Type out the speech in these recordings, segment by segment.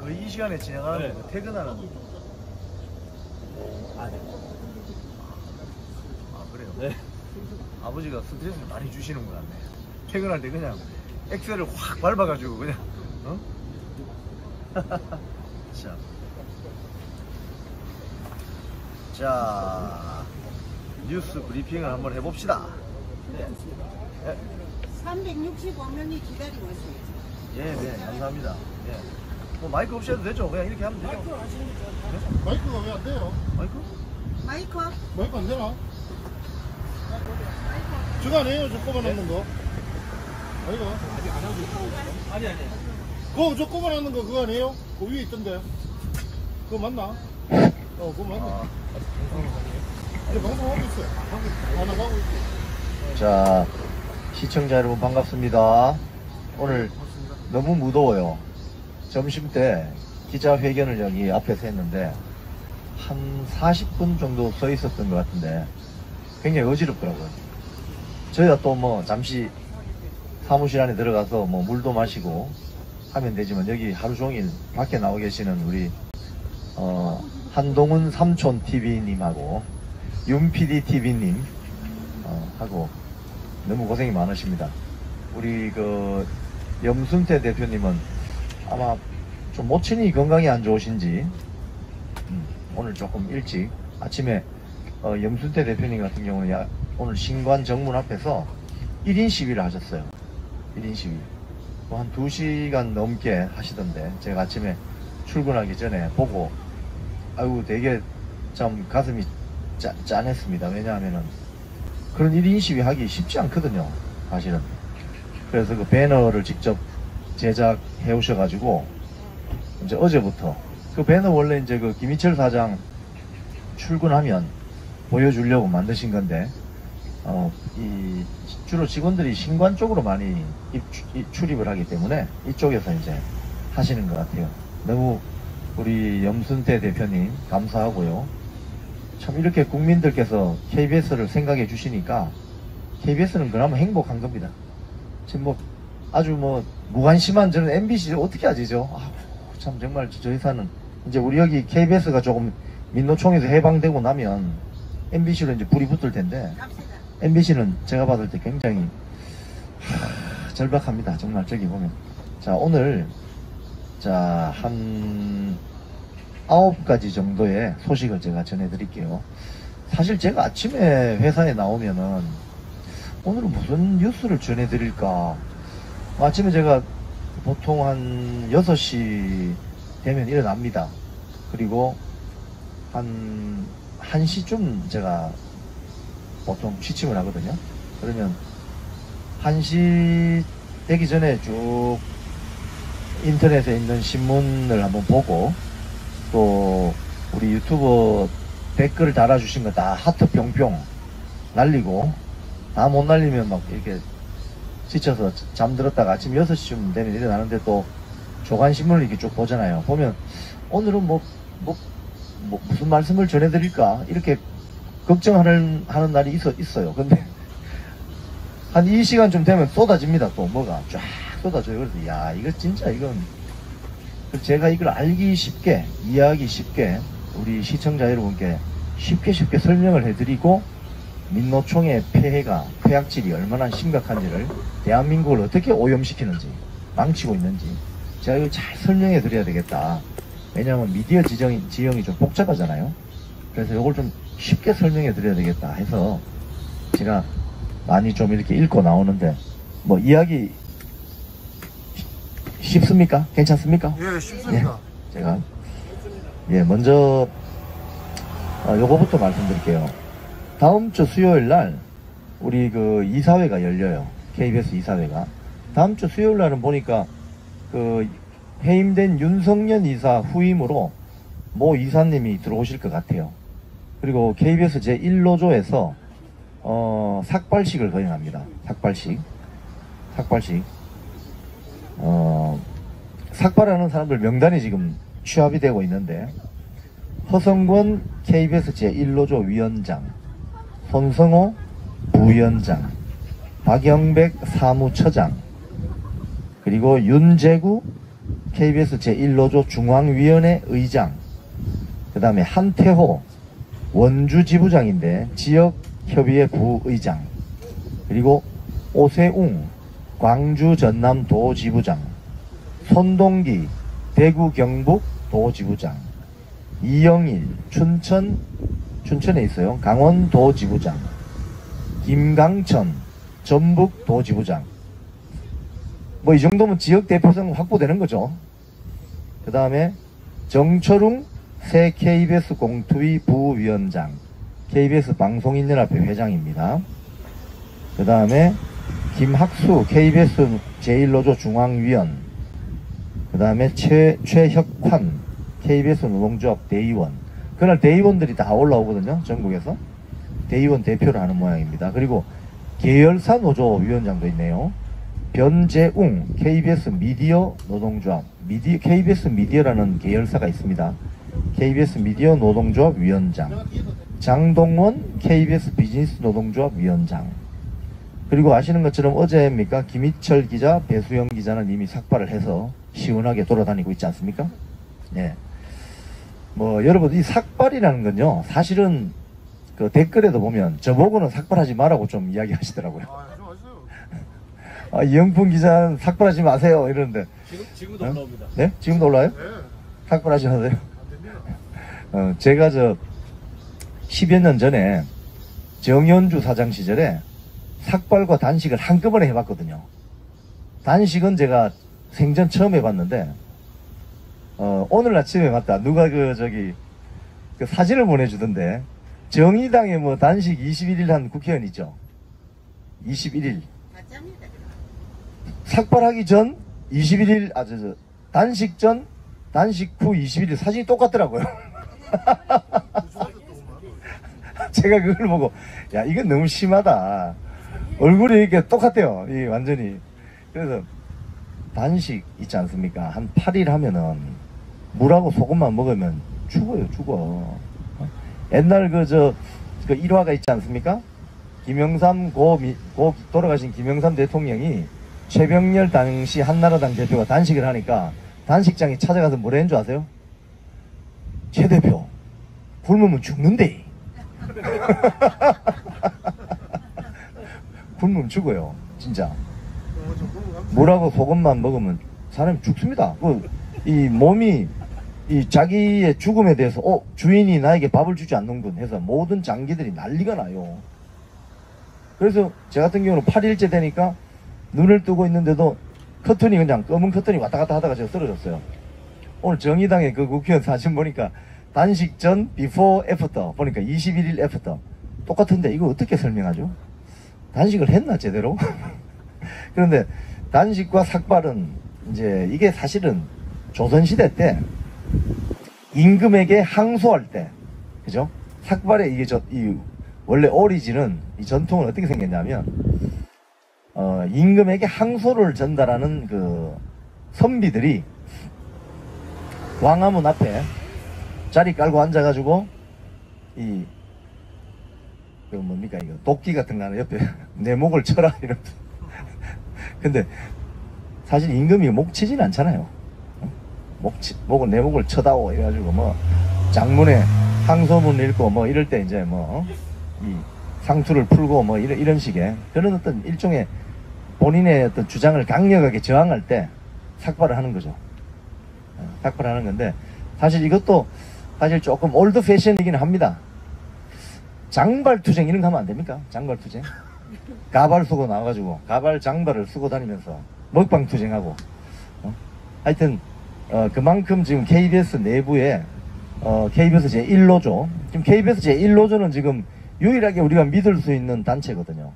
거의 이 시간에 진행하는 네. 거 퇴근하는 거. 아, 네. 아 그래요? 네. 아버지가 스트레스를 많이 주시는 것 같네. 퇴근할 때 그냥 엑셀을 확 밟아가지고 그냥 어? 자 뉴스 브리핑을 한번 해봅시다. 네. 365명이 기다리고 있어요. 예, 네, 감사합니다. 예. 뭐 마이크 없이 해도 되죠? 그냥 이렇게 하면 되죠? 마이크가 왜 안 돼요? 마이크? 마이크? 마이크 안 되나? 저거 아니에요? 저 꼽아놓는 거? 아이가? 아니. 저 꼽아놓는 거 그거 아니에요? 그 위에 있던데. 그거 맞나? 그거 맞네. 아. 이제 방송하고 있어요. 나가고 있어요. 자, 시청자 여러분 반갑습니다. 오늘 너무 무더워요. 점심 때 기자회견을 여기 앞에서 했는데 한 40분 정도 서 있었던 것 같은데 굉장히 어지럽더라고요. 저희가 또 뭐 잠시 사무실 안에 들어가서 뭐 물도 마시고 하면 되지만 여기 하루 종일 밖에 나와 계시는 우리 한동훈 삼촌 TV님하고 윤PD TV님 하고 너무 고생이 많으십니다. 우리 그 염순태 대표님은 아마 좀 모친이 건강이 안 좋으신지 오늘 조금 일찍 아침에 염순태 대표님 같은 경우는 오늘 신관 정문 앞에서 1인 시위를 하셨어요. 1인 시위 뭐 한 2시간 넘게 하시던데 제가 아침에 출근하기 전에 보고 아이고 되게 참 가슴이 짠했습니다. 왜냐하면은 그런 1인 시위 하기 쉽지 않거든요, 사실은. 그래서 그 배너를 직접 제작해 오셔가지고, 이제 어제부터, 그 배너 원래 이제 그 김희철 사장 출근하면 보여주려고 만드신 건데, 주로 직원들이 신관 쪽으로 많이 출입을 하기 때문에 이쪽에서 이제 하시는 것 같아요. 너무 우리 염순태 대표님 감사하고요. 참 이렇게 국민들께서 KBS를 생각해 주시니까 KBS는 그나마 행복한 겁니다. 지금 뭐 아주 뭐 무관심한 저는 MBC를 어떻게 하지죠? 참 정말 저 회사는 이제 우리 여기 KBS가 조금 민노총에서 해방되고 나면 MBC로 이제 불이 붙을 텐데 MBC는 제가 봤을 때 굉장히 절박합니다. 정말 저기 보면. 자 오늘 한 9가지 정도의 소식을 제가 전해드릴게요. 사실 제가 아침에 회사에 나오면은 오늘은 무슨 뉴스를 전해드릴까. 아침에 제가 보통 한 6시 되면 일어납니다. 그리고 한 1시쯤 제가 보통 취침을 하거든요. 그러면 1시 되기 전에 쭉 인터넷에 있는 신문을 한번 보고 또 우리 유튜버 댓글 달아주신 거 다 하트 뿅뿅 날리고 다 못 날리면 막 이렇게 지쳐서 잠들었다가 아침 6시쯤 되면 일어나는데 또 조간신문을 이렇게 쭉 보잖아요. 보면 오늘은 무슨 말씀을 전해드릴까 이렇게 걱정하는 날이 있어요. 근데 한 이 시간쯤 되면 쏟아집니다. 또 뭐가 쫙 쏟아져요. 그래서 야 이거 진짜 이건 제가 이걸 알기 쉽게 이해하기 쉽게 우리 시청자 여러분께 쉽게 설명을 해드리고 민노총의 폐악질이 얼마나 심각한지를 대한민국을 어떻게 오염시키는지 망치고 있는지 제가 이걸 잘 설명해 드려야 되겠다. 왜냐하면 미디어 지형이 좀 복잡하잖아요. 그래서 이걸 좀 쉽게 설명해 드려야 되겠다 해서 제가 많이 좀 이렇게 읽고 나오는데 뭐 이야기 쉽습니까? 괜찮습니까? 예, 쉽습니다. 예, 제가 먼저 요거부터 말씀드릴게요. 다음 주 수요일 날 우리 그 이사회가 열려요. KBS 이사회가. 다음 주 수요일 날은 보니까 그 해임된 윤석열 이사 후임으로 모 이사님이 들어오실 것 같아요. 그리고 KBS 제1노조에서 삭발식을 거행합니다. 삭발식. 삭발하는 사람들 명단이 지금 취합이 되고 있는데 허성권 KBS 제1노조 위원장, 손성호 부위원장, 박영백 사무처장, 그리고 윤재구 KBS 제1노조 중앙위원회 의장, 그 다음에 한태호 원주 지부장인데 지역협의회 부의장, 그리고 오세웅 광주 전남 도지부장, 손동기 대구 경북 도지부장, 이영일 춘천에 있어요. 강원도 지부장, 김강천 전북 도지부장. 뭐 이 정도면 지역 대표성 확보되는 거죠. 그 다음에 정철웅 새 KBS 공투위 부위원장, KBS 방송인연합회 회장입니다. 그 다음에 김학수 KBS 제1노조 중앙위원, 그 다음에 최혁환 KBS 노동조합 대의원. 그날 대의원들이 다 올라오거든요. 전국에서 대의원 대표를 하는 모양입니다. 그리고 계열사 노조 위원장도 있네요. 변재웅 KBS 미디어 노동조합, KBS 미디어라는 계열사가 있습니다. KBS 미디어 노동조합 위원장, 장동원 KBS 비즈니스 노동조합 위원장. 그리고 아시는 것처럼 어제입니까? 김희철 기자, 배수영 기자는 이미 삭발을 해서 시원하게 돌아다니고 있지 않습니까? 네. 뭐 여러분, 이 삭발이라는 건요, 사실은 그 댓글에도 보면 저보고는 삭발하지 말라고 좀 이야기하시더라고요. 이영풍 기자는 삭발하지 마세요 이러는데 지금도 올라옵니다. 네? 지금도 올라와요? 네. 삭발하지 마세요. 제가 10여 년 전에 정현주 사장 시절에 삭발과 단식을 한꺼번에 해봤거든요. 단식은 제가 생전 처음 해봤는데 오늘 아침에 맞다. 누가 그 사진을 보내주던데, 정의당에 뭐 단식 21일 한 국회의원 있죠. 21일. 가짜입니다. 삭발하기 전 21일, 단식 전, 단식 후 21일 사진이 똑같더라고요. 제가 그걸 보고, 야, 이건 너무 심하다. 얼굴이 이렇게 똑같아요. 이 완전히. 그래서 단식 있지 않습니까? 한 8일 하면은 물하고 소금만 먹으면 죽어요, 죽어. 옛날 그 일화가 있지 않습니까? 돌아가신 김영삼 대통령이 최병렬 당시 한나라당 대표가 단식을 하니까 단식장에 찾아가서 뭐라 했는 줄 아세요? 최 대표, 굶으면 죽는데. 굶으면 죽어요, 진짜. 물하고 소금만 먹으면 사람이 죽습니다. 이 몸이 이 자기의 죽음에 대해서 주인이 나에게 밥을 주지 않는군 해서 모든 장기들이 난리가 나요. 그래서 제 같은 경우는 8일째 되니까 눈을 뜨고 있는데도 커튼이 그냥 검은 커튼이 왔다 갔다 하다가 제가 쓰러졌어요. 오늘 정의당의 그 국회의원 사진 보니까 단식 전 before after 보니까 21일 after 똑같은데 이거 어떻게 설명하죠? 단식을 했나 제대로? 그런데 단식과 삭발은 이제 이게 사실은 조선시대 때 임금에게 항소할 때, 그죠? 삭발의 이게 원래 오리진은, 이 전통은 어떻게 생겼냐면, 임금에게 항소를 전달하는 그 선비들이 광화문 앞에 자리 깔고 앉아가지고, 뭡니까, 이거, 도끼 같은 거 하나 옆에, 내 목을 쳐라, 이러면서. 근데, 사실 임금이 목 치진 않잖아요. 내 목을 쳐다오, 이래가지고, 장문에 항소문 읽고, 이럴 때 이제 이 상투를 풀고, 이런 식의, 그런 어떤 일종의 본인의 어떤 주장을 강력하게 저항할 때 삭발을 하는 거죠. 삭발을 하는 건데, 사실 이것도 사실 조금 올드 패션이긴 합니다. 장발투쟁 이런 거 하면 안 됩니까? 장발투쟁. 가발 쓰고 나와가지고, 장발을 쓰고 다니면서 먹방투쟁하고, 하여튼, 그만큼 지금 KBS 내부에, KBS 제1노조, 지금 KBS 제1노조는 지금 유일하게 우리가 믿을 수 있는 단체거든요.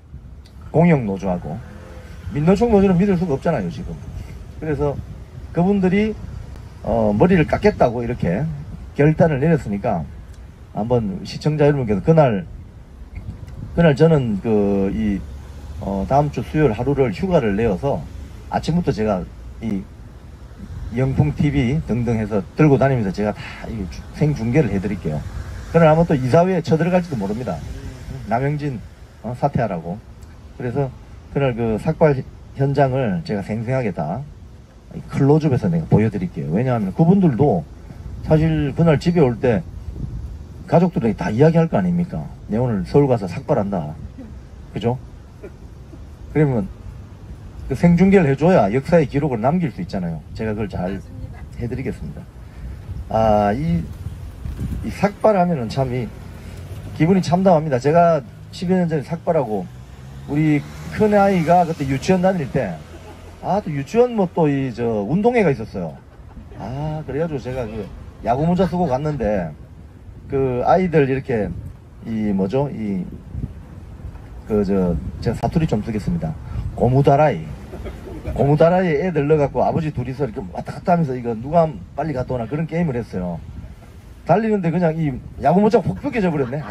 공영노조하고. 민노총 노조는 믿을 수가 없잖아요, 지금. 그래서 그분들이, 머리를 깎겠다고 이렇게 결단을 내렸으니까, 한번 시청자 여러분께서 그날 저는 다음 주 수요일 하루를 휴가를 내어서 아침부터 제가 영풍TV 등등 해서 들고 다니면서 제가 다 생중계를 해드릴게요. 그날 아마 또 이사회에 쳐들어갈지도 모릅니다. 남영진 사퇴하라고. 그래서 그날 그 삭발 현장을 제가 생생하게 다 클로즈업해서 내가 보여드릴게요. 왜냐하면 그분들도 사실 그날 집에 올 때 가족들에게 다 이야기할 거 아닙니까? 내 오늘 서울 가서 삭발한다. 그죠? 그러면 그 생중계를 해줘야 역사의 기록을 남길 수 있잖아요. 제가 그걸 잘 해드리겠습니다. 아, 이 삭발하면은 참 기분이 참담합니다. 제가 10여 년 전에 삭발하고 우리 큰 아이가 그때 유치원 다닐 때 또 유치원 뭐 또 운동회가 있었어요. 그래가지고 제가 그 야구 모자 쓰고 갔는데 그 아이들 이렇게 제가 사투리 좀 쓰겠습니다. 고무다라이 애들 넣어갖고 아버지 둘이서 이렇게 왔다 갔다 하면서 이거 누가 빨리 갔다 오나 그런 게임을 했어요. 달리는데 그냥 이 야구 모자가 폭격해져 버렸네.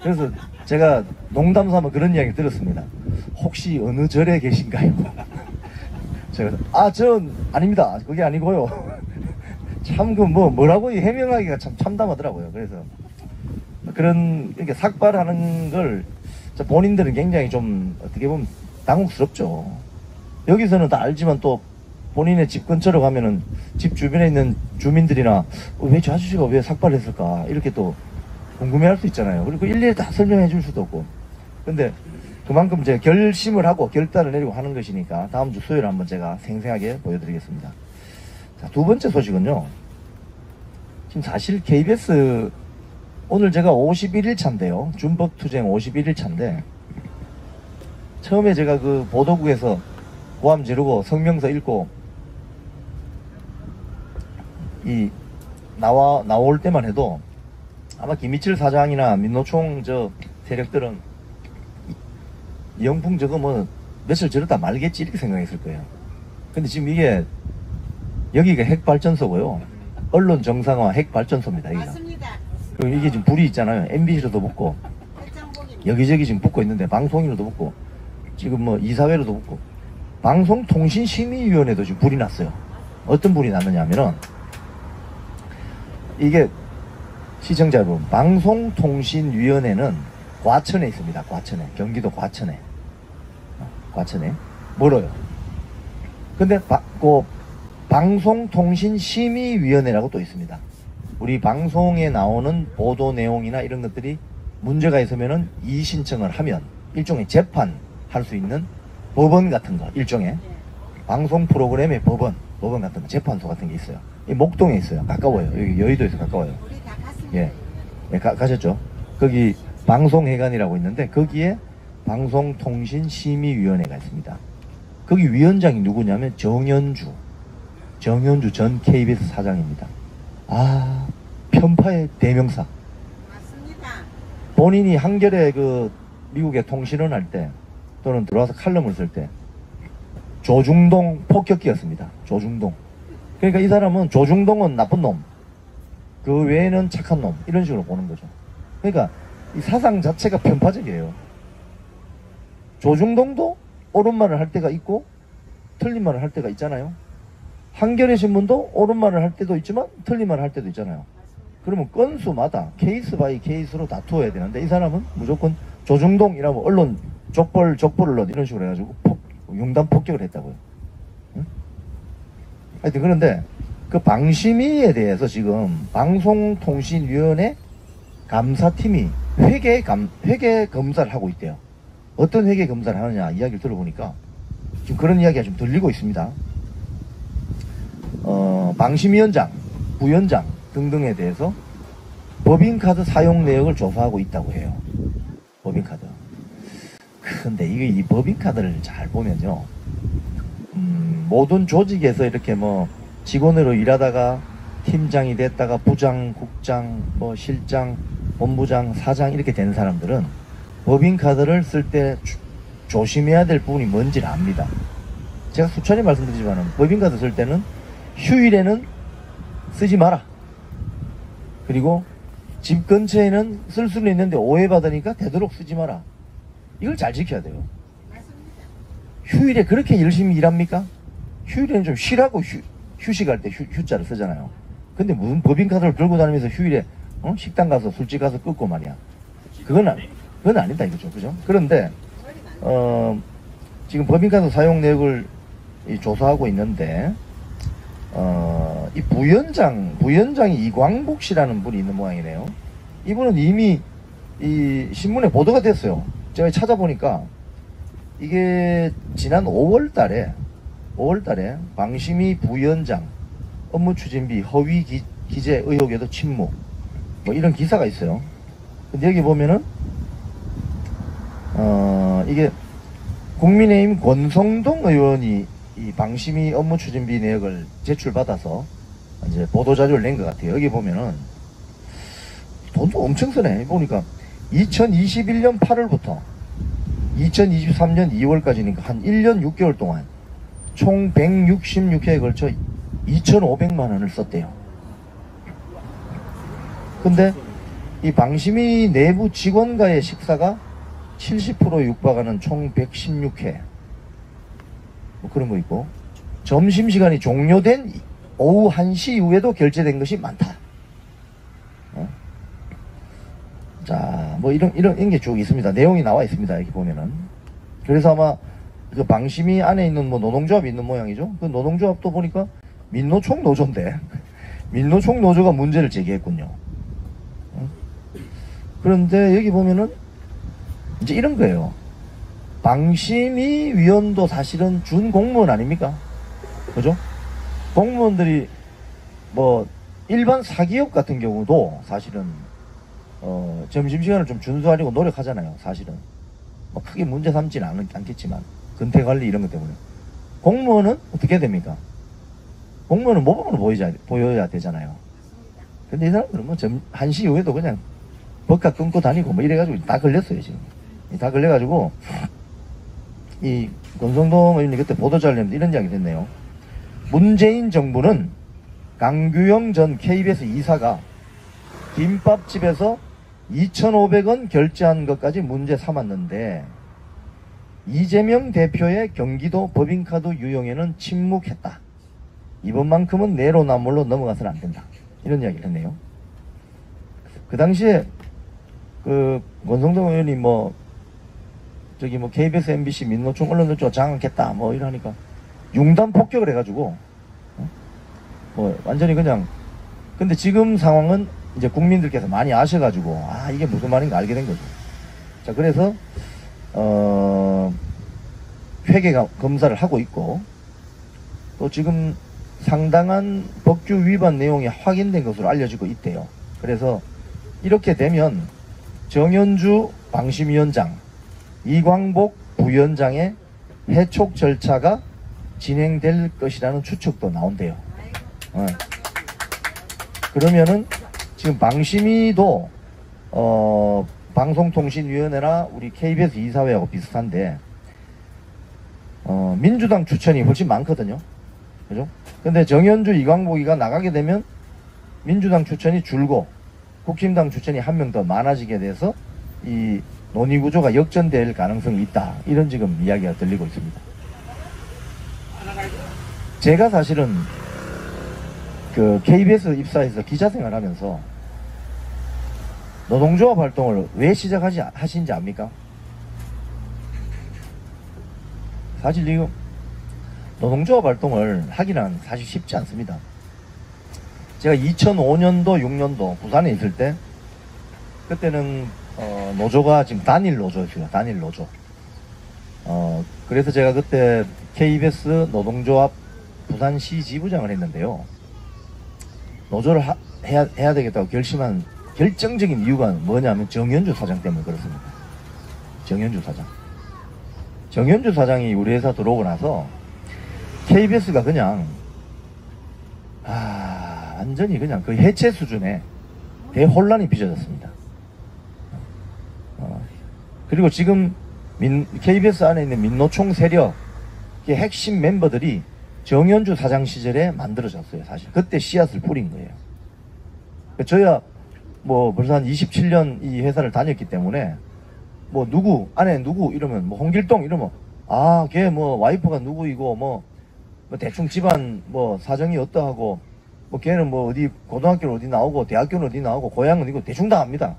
그래서 제가 농담 삼아 그런 이야기 들었습니다. 혹시 어느 절에 계신가요? 제가 전 아닙니다. 그게 아니고요. 참 뭐라고 해명하기가 참 참담하더라고요. 그래서 이렇게 삭발하는 걸 본인들은 굉장히 좀 어떻게 보면 당혹스럽죠. 여기서는 다 알지만 또 본인의 집 근처로 가면은 집 주변에 있는 주민들이나 왜 저 아저씨가 왜 삭발했을까 이렇게 또 궁금해할 수 있잖아요. 그리고 일일이 다 설명해 줄 수도 없고. 근데 그만큼 이제 결심을 하고 결단을 내리고 하는 것이니까 다음 주 수요일에 한번 제가 생생하게 보여드리겠습니다. 자, 두 번째 소식은요. 지금 사실 KBS 오늘 제가 51일 차인데요. 준법투쟁 51일 차인데 처음에 제가 그 보도국에서 고함 지르고 성명서 읽고 나올 때만 해도 아마 김희철 사장이나 민노총 세력들은 영풍 며칠 지르다 말겠지 이렇게 생각했을 거예요. 근데 지금 여기가 핵발전소고요. 언론 정상화 핵발전소입니다. 맞습니다. 그리고 이게 지금 불이 있잖아요. MBC로도 붙고 여기저기 지금 붙고 있는데 방송인으로도 붙고 지금 이사회로도 붙고 방송통신심의위원회도 지금 불이 났어요. 어떤 불이 났느냐 하면은 이게 시청자 여러분, 방송통신위원회는 과천에 있습니다. 과천에. 경기도 과천에. 멀어요. 근데 방송통신심의위원회라고 또 있습니다. 우리 방송에 나오는 보도 내용이나 이런 것들이 문제가 있으면은 이의 신청을 하면 일종의 재판할 수 있는 법원 같은 거, 일종의 방송 프로그램의 법원 같은 거, 재판소 같은 게 있어요. 이 목동에 있어요. 가까워요. 여기 여의도에서 가까워요. 우리 다 갔습니다. 가셨죠? 거기 방송회관이라고 있는데 거기에 방송통신심의위원회가 있습니다. 거기 위원장이 누구냐면 정연주 전 KBS 사장입니다. 편파의 대명사. 맞습니다. 본인이 한겨레 미국에 통신을 할 때 또는 들어와서 칼럼을 쓸 때 조중동 폭격기였습니다. 조중동. 그러니까 이 사람은 조중동은 나쁜 놈, 그 외에는 착한 놈, 이런 식으로 보는 거죠. 그러니까 이 사상 자체가 편파적이에요. 조중동도 옳은 말을 할 때가 있고 틀린 말을 할 때가 있잖아요. 한겨레 신문도 옳은 말을 할 때도 있지만 틀린 말을 할 때도 있잖아요. 그러면 건수마다 케이스 바이 케이스로 다투어야 되는데 이 사람은 무조건 조중동이라고 언론 족벌 언론 이런 식으로 해가지고 융단 폭격을 했다고요. 응? 하여튼 그런데 그 방심위에 대해서 지금 방송통신위원회 감사팀이 회계 검사를 하고 있대요. 어떤 회계 검사를 하느냐 이야기를 들어보니까 지금 그런 이야기가 좀 들리고 있습니다. 방심위원장, 부위원장 등등에 대해서 법인카드 사용 내역을 조사하고 있다고 해요. 법인카드. 근데 이 법인카드를 잘 보면요. 모든 조직에서 이렇게 직원으로 일하다가 팀장이 됐다가 부장, 국장, 실장, 본부장, 사장 이렇게 된 사람들은 법인카드를 쓸 때 조심해야 될 부분이 뭔지를 압니다. 제가 수차례 말씀드리지만 법인카드 쓸 때는 휴일에는 쓰지 마라. 그리고 집 근처에는 쓸 수는 있는데 오해받으니까 되도록 쓰지 마라. 이걸 잘 지켜야 돼요. 휴일에 그렇게 열심히 일합니까? 휴일에는 좀 쉬라고 휴식할 때 휴자를 쓰잖아요. 근데 무슨 법인카드를 들고 다니면서 휴일에 식당 가서 술집 가서 끊고 말이야. 그건 아니다 이거죠. 그죠? 그런데 지금 법인카드 사용 내역을 이 조사하고 있는데, 이 부위원장이 이광복 씨라는 분이 있는 모양이네요. 이분은 이미 이 신문에 보도가 됐어요. 제가 찾아보니까 이게 지난 5월 달에 방심위 부위원장 업무추진비 허위 기재 의혹에도 침묵, 뭐 이런 기사가 있어요. 근데 여기 보면은 이게 국민의힘 권성동 의원이 이 방심위 업무추진비 내역을 제출받아서 이제 보도자료를 낸 것 같아요. 여기 보면은 돈도 엄청 쓰네. 보니까 2021년 8월부터 2023년 2월까지니까 한 1년 6개월 동안 총 166회에 걸쳐 2,500만 원을 썼대요. 근데 이 방심위 내부 직원과의 식사가 70%에 육박하는 총 116회, 뭐 그런 거 있고, 점심시간이 종료된 오후 1시 이후에도 결제된 것이 많다. 자, 뭐 이런 게 쭉 있습니다. 내용이 나와 있습니다. 이렇게 보면은. 그래서 아마 그 방심위 안에 있는 뭐 노동조합이 있는 모양이죠. 그 노동조합도 보니까 민노총 노조인데 민노총 노조가 문제를 제기했군요. 그런데 여기 보면은 이제 이런 거예요. 방심위 위원도 사실은 준 공무원 아닙니까? 그죠? 공무원들이 뭐 일반 사기업 같은 경우도 사실은 점심시간을 좀 준수하려고 노력하잖아요. 사실은 뭐 크게 문제 삼지는 않겠지만 근태관리 이런 것 때문에. 공무원은 어떻게 됩니까? 공무원은 모범으로 보여야 되잖아요. 근데 이 사람들은 뭐 1시 이후에도 그냥 법카 끊고 다니고 뭐 이래가지고 다 걸렸어요. 지금 다 걸려가지고 이 권성동 의원이 그때 보도자료 냈는데 이런 이야기 됐네요. 문재인 정부는 강규영 전 KBS 이사가 김밥집에서 2,500원 결제한 것까지 문제 삼았는데 이재명 대표의 경기도 법인카드 유용에는 침묵했다. 이번만큼은 내로남불로 넘어가서는 안 된다. 이런 이야기를 했네요. 그 당시에 그 권성동 의원이 뭐 저기 뭐 KBS, MBC, 민노총 언론들 쪽 장악했다 뭐 이러니까 융단 폭격을 해가지고 뭐 완전히 그냥. 근데 지금 상황은 이제 국민들께서 많이 아셔가지고 이게 무슨 말인가 알게 된 거죠. 자, 그래서 회계 검사를 하고 있고 또 지금 상당한 법규 위반 내용이 확인된 것으로 알려지고 있대요. 그래서 이렇게 되면 정현주 방심위원장, 이광복 부위원장의 해촉 절차가 진행될 것이라는 추측도 나온대요. 그러면은 지금 방심위도 방송통신위원회나 우리 KBS 이사회하고 비슷한데 민주당 추천이 훨씬 많거든요. 그죠? 근데 정현주, 이광복이가 나가게 되면 민주당 추천이 줄고 국힘당 추천이 한 명 더 많아지게 돼서 이 논의구조가 역전될 가능성이 있다. 이런 지금 이야기가 들리고 있습니다. 제가 사실은 그 KBS 입사해서 기자 생활하면서 노동조합 활동을 왜 하신지 압니까? 사실 이거 노동조합 활동을 하기는 사실 쉽지 않습니다. 제가 2005년도 6년도 부산에 있을 때 그때는 노조가 지금 단일 노조였어요. 단일 노조. 그래서 제가 그때 KBS 노동조합 부산시 지부장을 했는데요. 노조를 해야 되겠다고 결심한 결정적인 이유가 뭐냐면 정현주 사장 때문에 그렇습니다. 정현주 사장. 정현주 사장이 우리 회사 들어오고 나서 KBS가 그냥 완전히 그냥 그 해체 수준의 대혼란이 빚어졌습니다. 그리고 지금 KBS 안에 있는 민노총 세력의 핵심 멤버들이 정현주 사장 시절에 만들어졌어요. 사실 그때 씨앗을 뿌린 거예요. 저야 뭐 벌써 한 27년 이 회사를 다녔기 때문에 뭐 누구 안에 누구 이러면 뭐 홍길동 이러면 걔 뭐 와이프가 누구이고 뭐 대충 집안 뭐 사정이 어떠하고 뭐 걔는 뭐 어디 고등학교는 어디 나오고 대학교는 어디 나오고 고향은 이거 대충 다 압니다.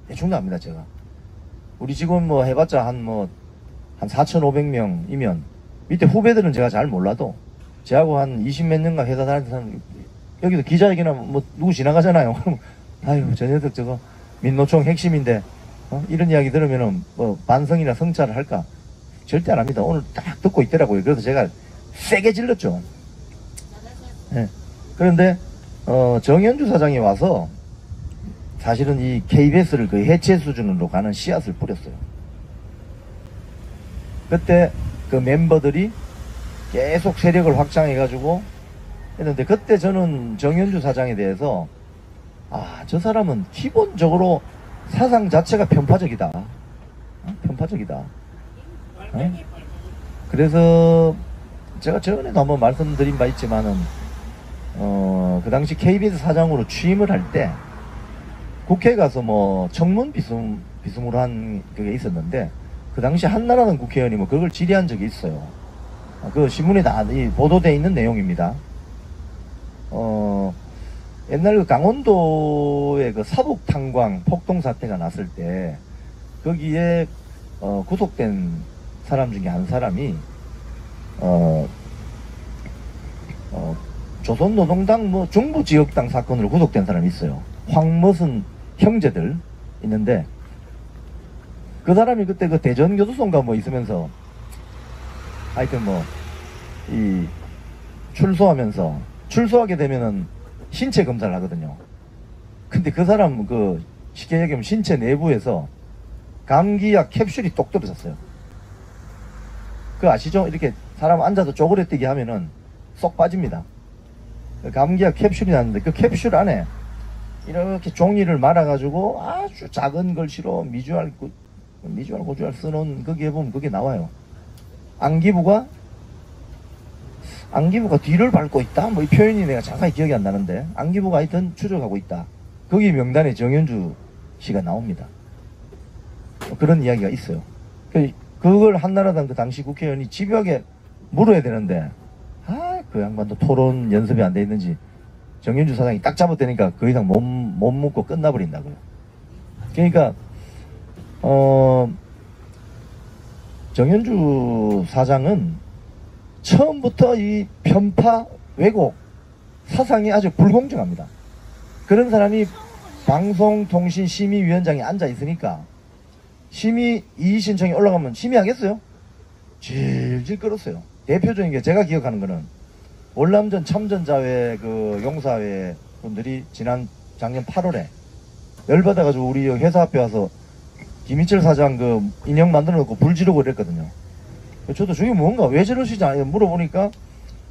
대충 다 압니다. 제가 우리 직원 뭐 해봤자 한 4,500명이면 밑에 후배들은 제가 잘 몰라도 저하고 한 20몇 년간 회사 다니는 사람 여기도 기자회견하면 뭐 누구 지나가잖아요. 그럼 아유 저 녀석 저거 민노총 핵심인데 이런 이야기 들으면은 뭐 반성이나 성찰을 할까? 절대 안 합니다. 오늘 딱 듣고 있더라고요. 그래서 제가 세게 질렀죠. 네. 그런데 정현주 사장이 와서 사실은 이 KBS를 거의 해체 수준으로 가는 씨앗을 뿌렸어요. 그때 그 멤버들이 계속 세력을 확장해가지고 했는데 그때 저는 정현주 사장에 대해서 저 사람은 기본적으로 사상 자체가 편파적이다. 편파적이다. 그래서 제가 전에도 한번 말씀드린 바 있지만은 그 당시 KBS 사장으로 취임을 할 때 국회에 가서 뭐 청문 비스무로 한 그게 있었는데 그 당시 한나라는 국회의원이 뭐 그걸 질의한 적이 있어요. 그 신문에 다 보도되어 있는 내용입니다. 옛날 그 강원도의 그 사북탄광 폭동 사태가 났을 때 거기에 구속된 사람 중에 한 사람이 조선노동당 뭐 중부지역당 사건으로 구속된 사람이 있어요. 황머슨 형제들 있는데 그 사람이 그때 그 대전교도소인가 뭐 있으면서 하여튼 뭐 이 출소하게 되면은 신체 검사를 하거든요. 근데 그 사람 그 쉽게 얘기하면 신체 내부에서 감기약 캡슐이 똑 떨어졌어요. 그 아시죠? 이렇게 사람 앉아서 쪼그레뜨기 하면은 쏙 빠집니다. 감기약 캡슐이 났는데 그 캡슐 안에 이렇게 종이를 말아가지고 아주 작은 글씨로 미주알 고주알 써놓은 거기에 보면 그게 나와요. 안기부가 뒤를 밟고 있다? 뭐 이 표현이 내가 정확히 기억이 안 나는데 안기부가 하여튼 추적하고 있다. 거기 명단에 정현주 씨가 나옵니다. 그런 이야기가 있어요. 그걸 한나라당 그 당시 국회의원이 집요하게 물어야 되는데 그 양반도 토론 연습이 안 돼 있는지 정현주 사장이 딱 잡아대니까 그 이상 못 묻고 끝나버린다고요. 그러니까 정현주 사장은 처음부터 이 편파 왜곡 사상이 아주 불공정합니다. 그런 사람이 방송통신심의위원장에 앉아 있으니까 심의 이의 신청이 올라가면 심의하겠어요? 질질 끌었어요. 대표적인 게 제가 기억하는 거는 월남전 참전자회 그 용사회 분들이 작년 8월에 열받아가지고 우리 회사 앞에 와서 김희철 사장 그 인형 만들어 놓고 불 지르고 이랬거든요. 저도 저게 뭔가 왜 저러시지 물어보니까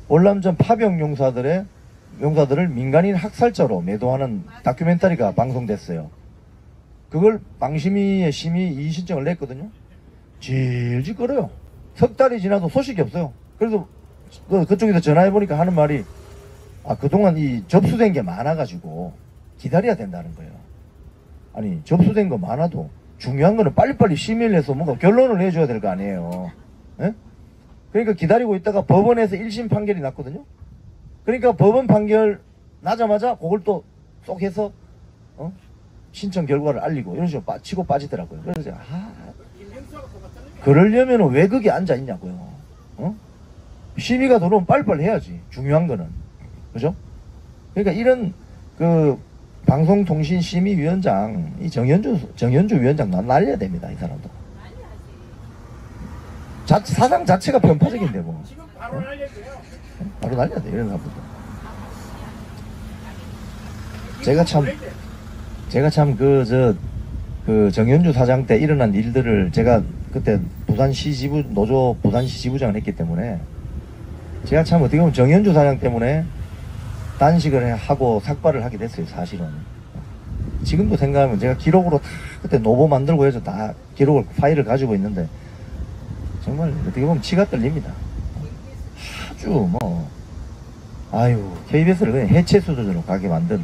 월남전 파병 용사들을 민간인 학살자로 매도하는 다큐멘터리가 방송됐어요. 그걸 방심위에 심의 이의 신청을 냈거든요. 질질 끌어요. 석 달이 지나도 소식이 없어요. 그래서 그쪽에서 전화해보니까 하는 말이 그동안 이 접수된 게 많아가지고 기다려야 된다는 거예요. 아니 접수된 거 많아도 중요한 거는 빨리빨리 심의를 해서 뭔가 결론을 내줘야 될 거 아니에요. 예? 그러니까 기다리고 있다가 법원에서 1심 판결이 났거든요. 그러니까 법원 판결 나자마자 그걸 또 쏙 해서 신청 결과를 알리고 이런 식으로 치고 빠지더라고요. 그래서 제가 그러려면 왜 거기 앉아 있냐고요. 심의가 들어오면 빨리빨리 해야지. 중요한 거는. 그죠? 그러니까 이런 그 방송통신심의위원장 이 정현주 위원장 날려야 됩니다. 이 사람도. 사상 자체가 편파적인데 뭐. 지금 바로 날려줘요. 바로 날려야 돼. 이런 사람들. 제가 참 그 정현주 사장 때 일어난 일들을 제가 그때 노조 부산시 지부장을 했기 때문에 제가 참 어떻게 보면 정현주 사장 때문에 단식을 하고 삭발을 하게 됐어요. 사실은. 지금도 생각하면 제가 기록으로 다 그때 노보 만들고 해서 다 파일을 가지고 있는데 정말 어떻게 보면 치가 떨립니다. 아주 KBS를 그냥 해체 수준으로 가게 만든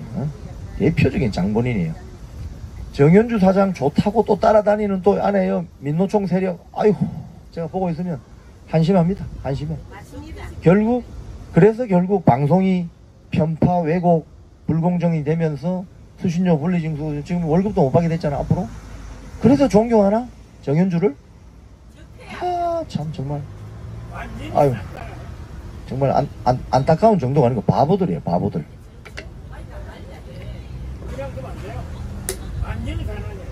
대표적인 장본인이에요. 정현주 사장 좋다고 또 따라다니는 또 안에요 민노총 세력. 제가 보고 있으면 한심합니다. 한심해. 맞습니다. 그래서 결국 방송이 편파 왜곡 불공정이 되면서 수신료 분리징수 지금 월급도 못 받게 됐잖아 앞으로. 그래서 존경하나 정현주를? 참 정말 아유, 정말 안타까운 정도가 아니고 바보들이에요, 바보들.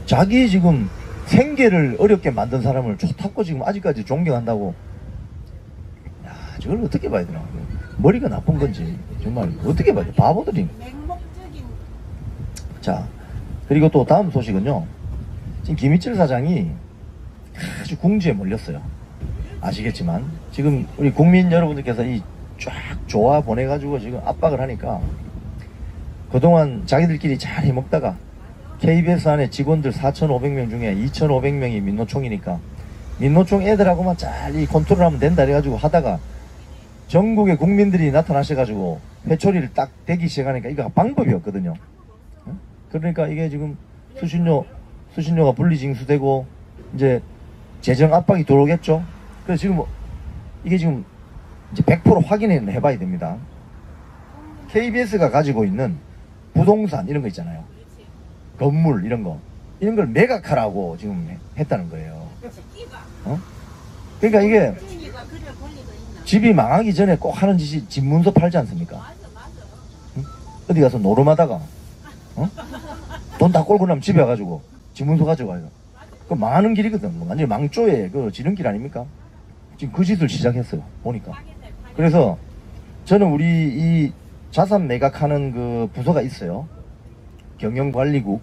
자기 지금 생계를 어렵게 만든 사람을 좋다고 지금 아직까지 존경한다고. 야, 저걸 어떻게 봐야 되나? 머리가 나쁜 건지 정말 어떻게 봐야 돼? 바보들이. 맹목적인. 자, 그리고 또 다음 소식은요. 지금 김희철 사장이 아주 궁지에 몰렸어요. 아시겠지만 지금 우리 국민 여러분들께서 이 쫙 조화 보내가지고 지금 압박을 하니까 그동안 자기들끼리 잘 해먹다가 KBS 안에 직원들 4,500명 중에 2,500명이 민노총이니까 민노총 애들하고만 잘 이 컨트롤하면 된다 이래가지고 하다가 전국의 국민들이 나타나셔가지고 회초리를 딱 대기 시작하니까 이거 방법이 없거든요. 그러니까 이게 지금 수신료가 분리징수되고 이제 재정 압박이 들어오겠죠. 그래서 지금 이게 지금 이제 100% 확인을 해봐야 됩니다. KBS가 가지고 있는 부동산 이런 거 있잖아요. 건물 이런 걸 매각하라고 지금 했다는 거예요. 그러니까 이게 집이 망하기 전에 꼭 하는 짓이 집문서 팔지 않습니까? 응? 어디 가서 노름하다가 돈 다 꼴고 나면 집에 와가지고 집문서 가져가요. 그 망하는 길이거든. 완전히 망조의 그 지름길 아닙니까? 지금 그 짓을 시작했어요. 보니까. 그래서 저는 우리 이 자산 매각하는 그 부서가 있어요. 경영관리국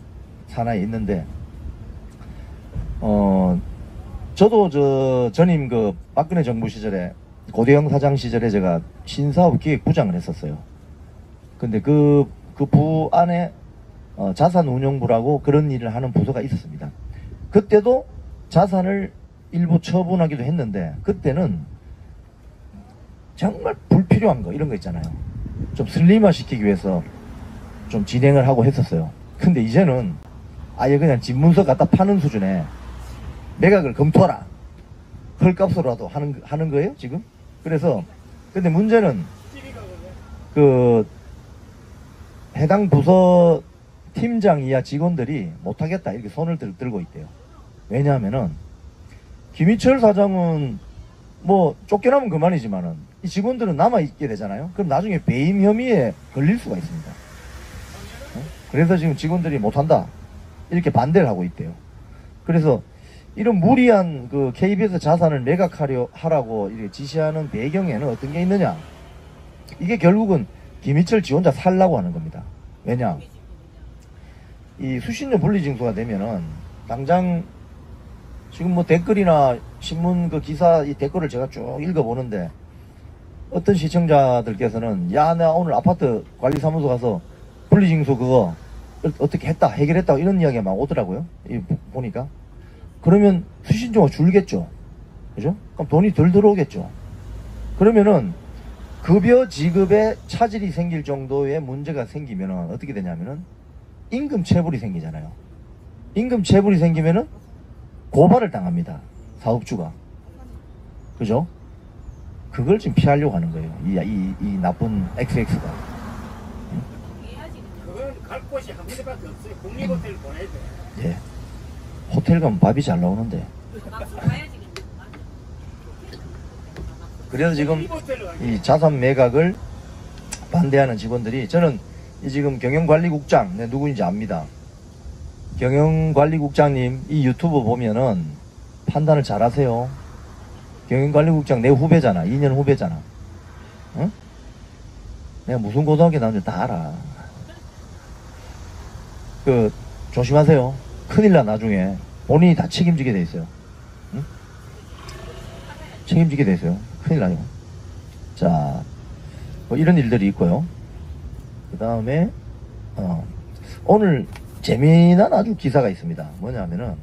산하에 있는데 저도 전임 그 박근혜 정부 시절에 고대영 사장 시절에 제가 신사업 기획부장을 했었어요. 근데 그 부 안에 자산운용부라고 그런 일을 하는 부서가 있었습니다. 그때도 자산을 일부 처분하기도 했는데 그때는 정말 불필요한 거 이런 거 있잖아요. 좀 슬림화 시키기 위해서 좀 진행을 하고 했었어요. 근데 이제는 아예 그냥 집문서 갖다 파는 수준에 매각을 검토하라. 헐값으로라도 하는 거예요 지금. 그래서 근데 문제는 그 해당 부서 팀장 이하 직원들이 못하겠다 이렇게 손을 들고 있대요. 왜냐하면은 김희철 사장은 뭐 쫓겨나면 그만이지만은 이 직원들은 남아있게 되잖아요. 그럼 나중에 배임 혐의에 걸릴 수가 있습니다. 그래서 지금 직원들이 못한다 이렇게 반대를 하고 있대요. 그래서 이런 무리한 그 KBS 자산을 매각하라고 이렇게 지시하는 배경에는 어떤 게 있느냐? 이게 결국은 김희철 지 혼자 살라고 하는 겁니다. 왜냐? 이 수신료 분리징수가 되면은 당장 지금 뭐 댓글이나 신문 그 기사 이 댓글을 제가 쭉 읽어보는데 어떤 시청자들께서는 야, 나 오늘 아파트 관리사무소 가서 분리징수 그거 어떻게 했다 해결했다 이런 이야기가 막 오더라고요. 보니까 그러면 수신료가 줄겠죠. 그죠? 그럼 돈이 덜 들어오겠죠. 그러면은 급여 지급에 차질이 생길 정도의 문제가 생기면은 어떻게 되냐면은 임금 체불이 생기잖아요. 임금 체불이 생기면은 고발을 당합니다. 사업주가. 그죠? 그걸 지금 피하려고 하는 거예요. 이 나쁜 XX가. 그건 갈 곳이 한 군데밖에 없어요. 국립호텔 보내야 돼. 예. 호텔 가면 밥이 잘 나오는데. 그래서 지금 이 자산 매각을 반대하는 직원들이 저는 이 지금 경영관리국장 누구인지 압니다. 경영관리국장님 이 유튜브 보면은 판단을 잘 하세요. 경영관리국장 내 후배잖아. 2년 후배잖아. 응? 내가 무슨 고등학교 나온지 다 알아. 그 조심하세요. 큰일 나 나중에 본인이 다 책임지게 돼 있어요. 응? 책임지게 돼 있어요. 큰일 나요. 자, 뭐 이런 일들이 있고요. 그 다음에 오늘 재미난 아주 기사가 있습니다. 뭐냐면은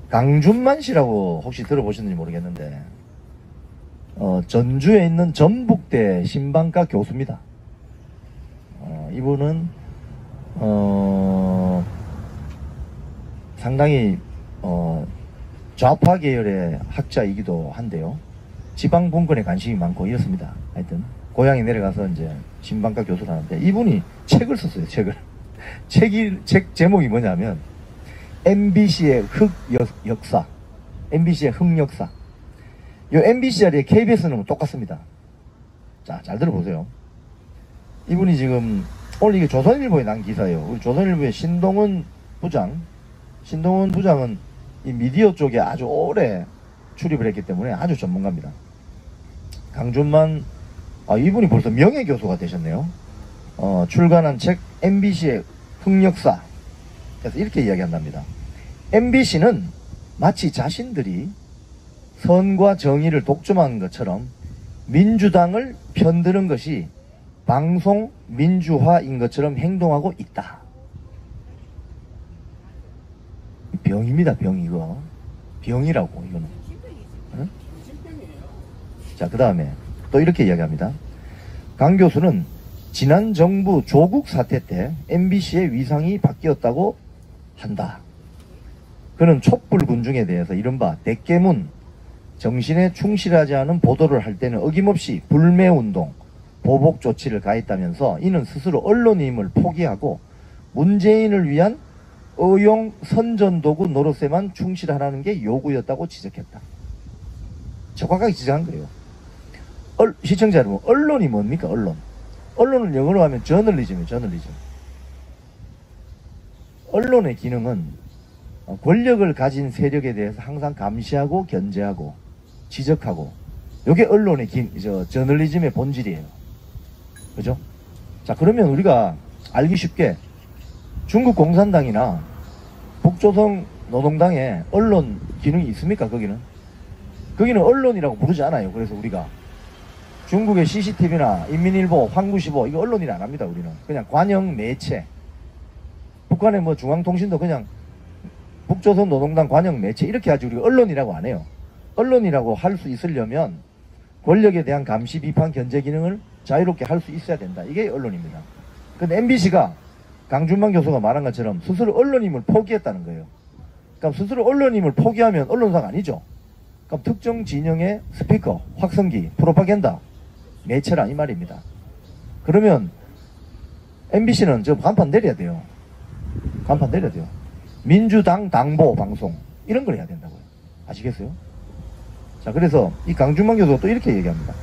강준만 씨라고 혹시 들어보셨는지 모르겠는데 전주에 있는 전북대 신방과 교수입니다. 이분은 상당히 좌파 계열의 학자이기도 한데요. 지방 분권에 관심이 많고 이렇습니다. 하여튼 고향에 내려가서 이제 신방과 교수를 하는데 이분이 책을 썼어요. 책 제목이 뭐냐면 MBC의 흑역사, MBC의 흑역사. 요 MBC 자리에 KBS는 똑같습니다. 자, 잘 들어보세요. 이분이 지금 오늘 이게 조선일보에 난 기사예요. 우리 조선일보의 신동훈 부장은 이 미디어 쪽에 아주 오래 출입을 했기 때문에 아주 전문가입니다. 강준만, 이분이 벌써 명예교수가 되셨네요. 출간한 책 MBC의 흑역사. 그래서 이렇게 이야기한답니다. MBC는 마치 자신들이 선과 정의를 독점한 것처럼 민주당을 편드는 것이 방송 민주화인 것처럼 행동하고 있다. 병입니다, 병 이거. 병이라고 이거는. 응? 자, 그 다음에 또 이렇게 이야기합니다. 강 교수는 지난 정부 조국 사태 때 MBC의 위상이 바뀌었다고 한다. 그는 촛불 군중에 대해서 이른바 대깨문 정신에 충실하지 않은 보도를 할 때는 어김없이 불매운동, 보복 조치를 가했다면서 이는 스스로 언론임을 포기하고 문재인을 위한 의용 선전도구 노릇에만 충실하라는 게 요구였다고 지적했다. 정확하게 지적한 거예요. 시청자 여러분, 언론이 뭡니까? 언론을 영어로 하면 저널리즘이에요. 저널리즘. 언론의 기능은 권력을 가진 세력에 대해서 항상 감시하고 견제하고 지적하고, 이게 언론의 저널리즘의 본질이에요. 그죠? 자, 그러면 우리가 알기 쉽게 중국 공산당이나 북조선 노동당에 언론 기능이 있습니까? 거기는 언론이라고 부르지 않아요. 그래서 우리가 중국의 CCTV나 인민일보, 환구시보 이거 언론이라 안 합니다. 우리는 그냥 관영 매체. 북한의 뭐 중앙통신도 그냥 북조선 노동당 관영 매체 이렇게 하지 우리가 언론이라고 안 해요. 언론이라고 할 수 있으려면 권력에 대한 감시, 비판, 견제 기능을 자유롭게 할 수 있어야 된다. 이게 언론입니다. 근데 MBC가 강준만 교수가 말한 것처럼 스스로 언론임을 포기했다는 거예요. 그러니까 스스로 언론임을 포기하면 언론사가 아니죠. 그럼 특정 진영의 스피커, 확성기, 프로파간다, 매체라 이 말입니다. 그러면 MBC는 저 간판 내려야 돼요. 간판 내려야 돼요. 민주당 당보 방송 이런 걸 해야 된다고요. 아시겠어요? 자, 그래서 이 강준만 교수가 또 이렇게 얘기합니다.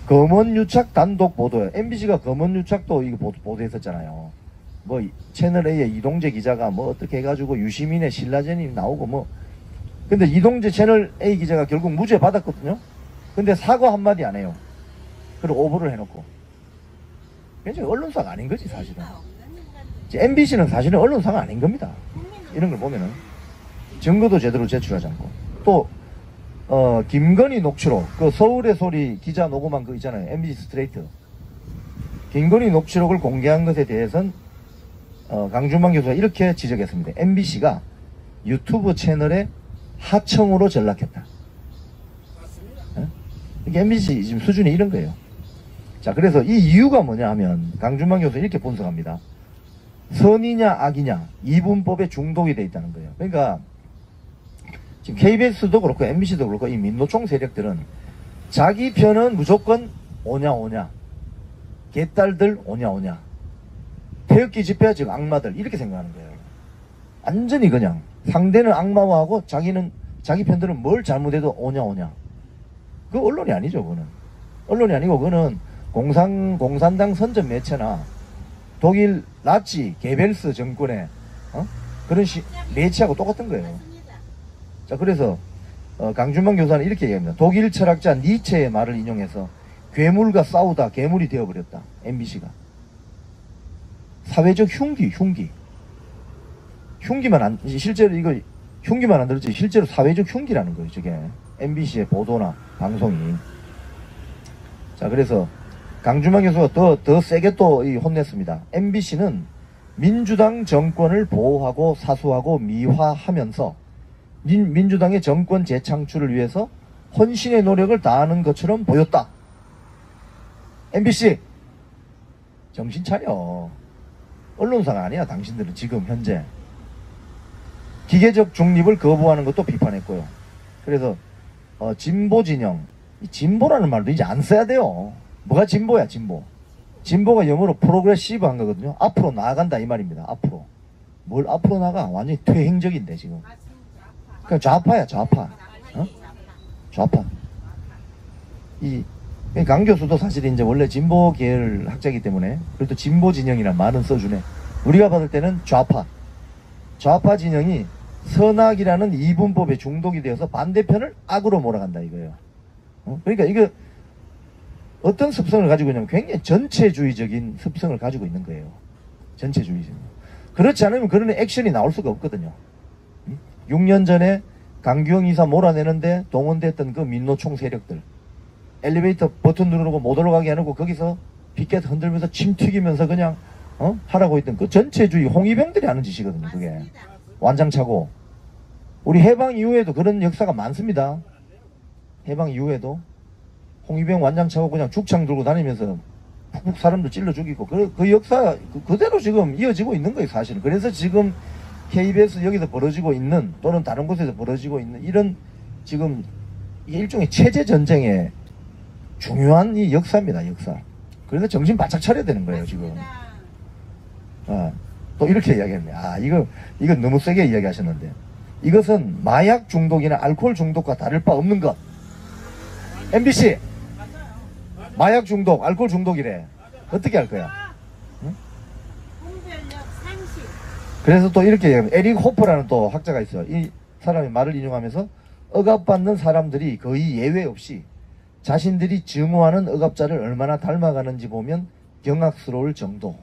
검언유착 단독 보도에 MBC가 검언유착도 이거 보도했었잖아요. 뭐 채널A의 이동재 기자가 뭐 어떻게 해가지고 유시민의 신라젠이 나오고 뭐. 근데 이동재 채널A 기자가 결국 무죄 받았거든요. 근데 사과 한마디 안 해요. 그리고 오보를 해놓고. 굉장히 언론사가 아닌 거지 사실은. MBC는 사실은 언론사가 아닌 겁니다. 이런 걸 보면은 증거도 제대로 제출하지 않고. 또 김건희 녹취록, 그 서울의 소리 기자 녹음한 거 있잖아요. MBC 스트레이트. 김건희 녹취록을 공개한 것에 대해서는 강준만 교수가 이렇게 지적했습니다. MBC가 유튜브 채널에 하청으로 전락했다. 이게 MBC 지금 수준이 이런 거예요. 자, 그래서 이 이유가 뭐냐 하면 강준만 교수는 이렇게 분석합니다. 선이냐 악이냐 이분법에 중독이 돼 있다는 거예요. 그러니까 지금 KBS도 그렇고 MBC도 그렇고 이 민노총 세력들은 자기 편은 무조건 오냐 개딸들 오냐 태극기 집회 지금 악마들 이렇게 생각하는 거예요. 완전히 그냥 상대는 악마화하고 자기 편들은 뭘 잘못해도 오냐 그 언론이 아니죠. 그거는 언론이 아니고 그거는 공산당 선전 매체나 독일 나치 게벨스 정권의 그런 매체하고 똑같은 거예요. 자, 그래서 강준만 교수는 이렇게 얘기합니다. 독일 철학자 니체의 말을 인용해서 괴물과 싸우다 괴물이 되어버렸다. MBC가 사회적 흉기만 실제로 이거 흉기만 안 들었지 실제로 사회적 흉기라는 거예요. 저게 MBC의 보도나 방송이. 자, 그래서 강준만 교수가 더 세게 또 혼냈습니다. MBC는 민주당 정권을 보호하고 사수하고 미화하면서 민주당의 정권 재창출을 위해서 헌신의 노력을 다하는 것처럼 보였다. MBC 정신 차려. 언론사가 아니야. 당신들은 지금 현재 기계적 중립을 거부하는 것도 비판했고요. 그래서 진보 진영, 이 진보라는 말도 이제 안 써야 돼요. 뭐가 진보야? 진보가 영어로 프로그레시브한 거거든요. 앞으로 나아간다 이 말입니다. 앞으로 뭘 앞으로 나가? 완전히 퇴행적인데 지금. 그러니까 좌파야. 좌파. 강 교수도 사실 이제 원래 진보 계열 학자이기 때문에 그래도 진보 진영이란 말은 써주네. 우리가 받을 때는 좌파 진영이 선악이라는 이분법에 중독이 되어서 반대편을 악으로 몰아간다 이거예요. 그러니까 이거 어떤 습성을 가지고 있냐면 굉장히 전체주의적인 습성을 가지고 있는 거예요. 전체주의적. 그렇지 않으면 그런 액션이 나올 수가 없거든요. 6년 전에 강규영 이사 몰아내는데 동원됐던 그 민노총 세력들, 엘리베이터 버튼 누르고 못 올라가게 해놓고 거기서 피켓 흔들면서 침 튀기면서 그냥 하라고 했던 그 전체주의 홍위병들이 하는 짓이거든요. 그게 맞습니다. 완장차고. 우리 해방 이후에도 그런 역사가 많습니다. 해방 이후에도 홍위병 완장차고 그냥 죽창 들고 다니면서 푹푹 사람들 찔러 죽이고 그 역사 그대로 지금 이어지고 있는 거예요 사실은. 그래서 지금 KBS 여기서 벌어지고 있는 또는 다른 곳에서 벌어지고 있는 이런 지금 일종의 체제 전쟁의 중요한 이 역사입니다. 역사. 그래서 정신 바짝 차려야 되는 거예요 지금. 또 이렇게 이야기했네. 이거 너무 세게 이야기하셨는데, 이것은 마약 중독이나 알코올 중독과 다를 바 없는 것. MBC 마약 중독, 알코올 중독이래. 어떻게 할 거야? 분별력 상실. 그래서 또 이렇게 얘기합니다. 에릭 호퍼라는 또 학자가 있어요. 이 사람의 말을 인용하면서 억압받는 사람들이 거의 예외 없이 자신들이 증오하는 억압자를 얼마나 닮아가는지 보면 경악스러울 정도.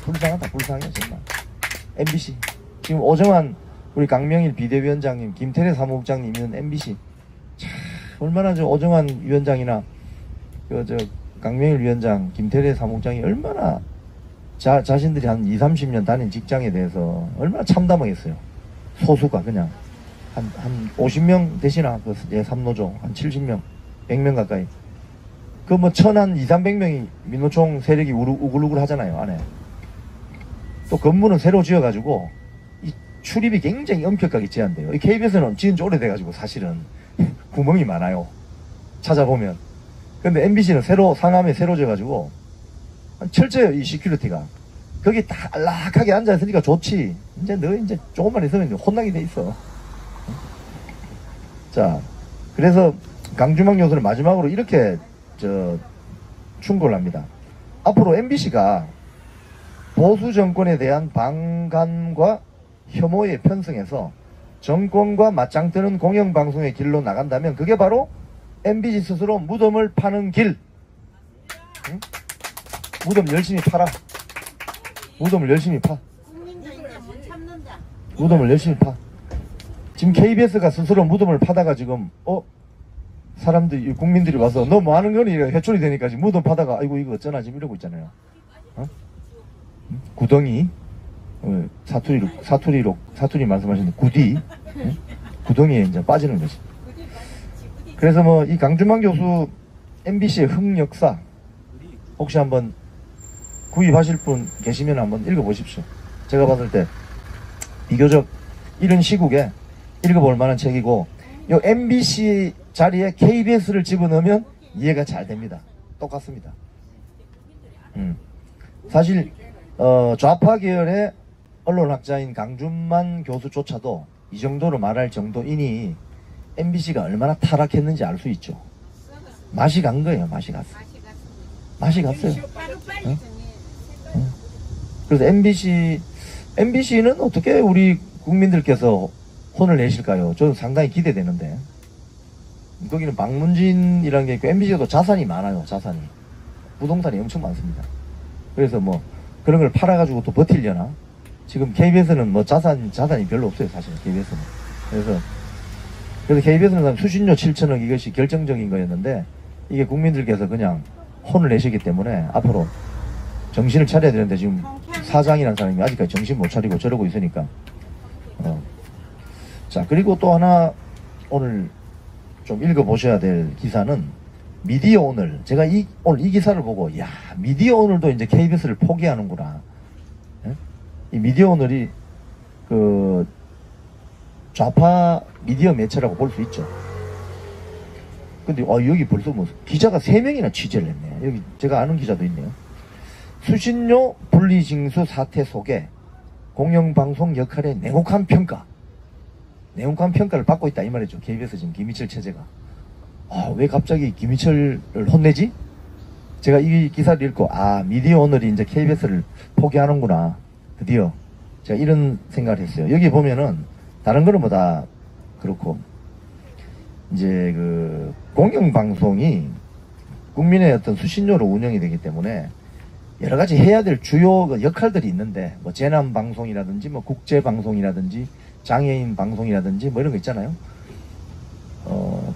불쌍하다, 불쌍해 정말. MBC 지금 오정환 우리 강명일 비대위원장님, 김태래 사무국장님 있는 MBC 참 얼마나 저 오정환 위원장이나 저 강명일 위원장, 김태래 사무국장이 얼마나 자신들이 한 20-30년 다닌 직장에 대해서 얼마나 참담하겠어요. 소수가 그냥 한 50명 되시나 그 삼노조 한 70명 100명 가까이 그 뭐 천한 200-300명이 민노총 세력이 우글우글 하잖아요 안에. 또 건물은 새로 지어가지고 이 출입이 굉장히 엄격하게 제한돼요. 이 KBS는 지은 지 오래돼가지고 사실은 구멍이 많아요. 찾아보면. 근데 MBC는 상암에 새로 지어가지고 철저해요. 이 시큐리티가. 거기 딱 안락하게 앉아있으니까 좋지. 이제 조금만 있으면 혼나게 돼 있어. 자, 그래서 강주망 교수는 마지막으로 이렇게 충고를 합니다. 앞으로 MBC가 보수 정권에 대한 방관과 혐오에 편승해서 정권과 맞짱 뜨는 공영방송의 길로 나간다면 그게 바로 MBC 스스로 무덤을 파는 길. 응? 무덤 열심히 팔아. 무덤을 열심히 파. 국민들 이제 못 참는다. 무덤을 열심히 파. 지금 KBS가 스스로 무덤을 파다가 지금 사람들이 국민들이 와서 너 뭐 하는 거니? 해초리 되니까 지금 무덤 파다가 아이고 이거 어쩌나 지금 이러고 있잖아요. 구덩이 사투리 말씀하시는 구디 구덩이에 이제 빠지는 거지. 그래서 뭐 이 강주만 교수 MBC의 흑역사 혹시 한번 구입하실 분 계시면 한번 읽어보십시오. 제가 봤을 때 비교적 이런 시국에 읽어볼 만한 책이고, 요 MBC 자리에 KBS를 집어넣으면 이해가 잘 됩니다. 똑같습니다. 사실 좌파 계열의 언론학자인 강준만 교수조차도 이 정도로 말할 정도이니 MBC가 얼마나 타락했는지 알 수 있죠. 맛이 간 거예요. 맛이 갔어요. 맛이 갔어요. 응? 응. 그래서 MBC는 어떻게 우리 국민들께서 혼을 내실까요? 저는 상당히 기대되는데. 거기는 박문진이라는 게 있고 MBC가 또 자산이 많아요. 자산이. 부동산이 엄청 많습니다. 그래서 뭐 그런 걸 팔아가지고 또 버틸려나? 지금 KBS는 뭐 자산이 별로 없어요. 사실 KBS는. 그래서 KBS는 수신료 7천억 이것이 결정적인 거였는데 이게 국민들께서 그냥 혼을 내시기 때문에 앞으로 정신을 차려야 되는데 지금 사장이라는 사람이 아직까지 정신 못 차리고 저러고 있으니까. 자, 그리고 또 하나 오늘 좀 읽어보셔야 될 기사는 미디어 오늘. 제가 오늘 이 기사를 보고 야, 미디어 오늘도 이제 KBS를 포기하는구나. 예? 이 미디어 오늘이 그 좌파 미디어 매체라고 볼 수 있죠. 근데 여기 벌써 뭐 기자가 3명이나 취재를 했네요. 여기 제가 아는 기자도 있네요. 수신료 분리징수 사태 속에 공영방송 역할의 냉혹한 평가. 내용관 평가를 받고 있다 이 말이죠. KBS 지금 김희철 체제가. 아, 왜 갑자기 김희철을 혼내지? 제가 이 기사를 읽고 미디어 오늘이 이제 KBS를 포기하는구나. 드디어 제가 이런 생각을 했어요. 여기 보면은 다른 거는 뭐 다 그렇고 이제 그 공영방송이 국민의 어떤 수신료로 운영이 되기 때문에 여러 가지 해야 될 주요 역할들이 있는데 뭐 재난방송이라든지 뭐 국제방송이라든지 장애인 방송이라든지 뭐 이런 거 있잖아요.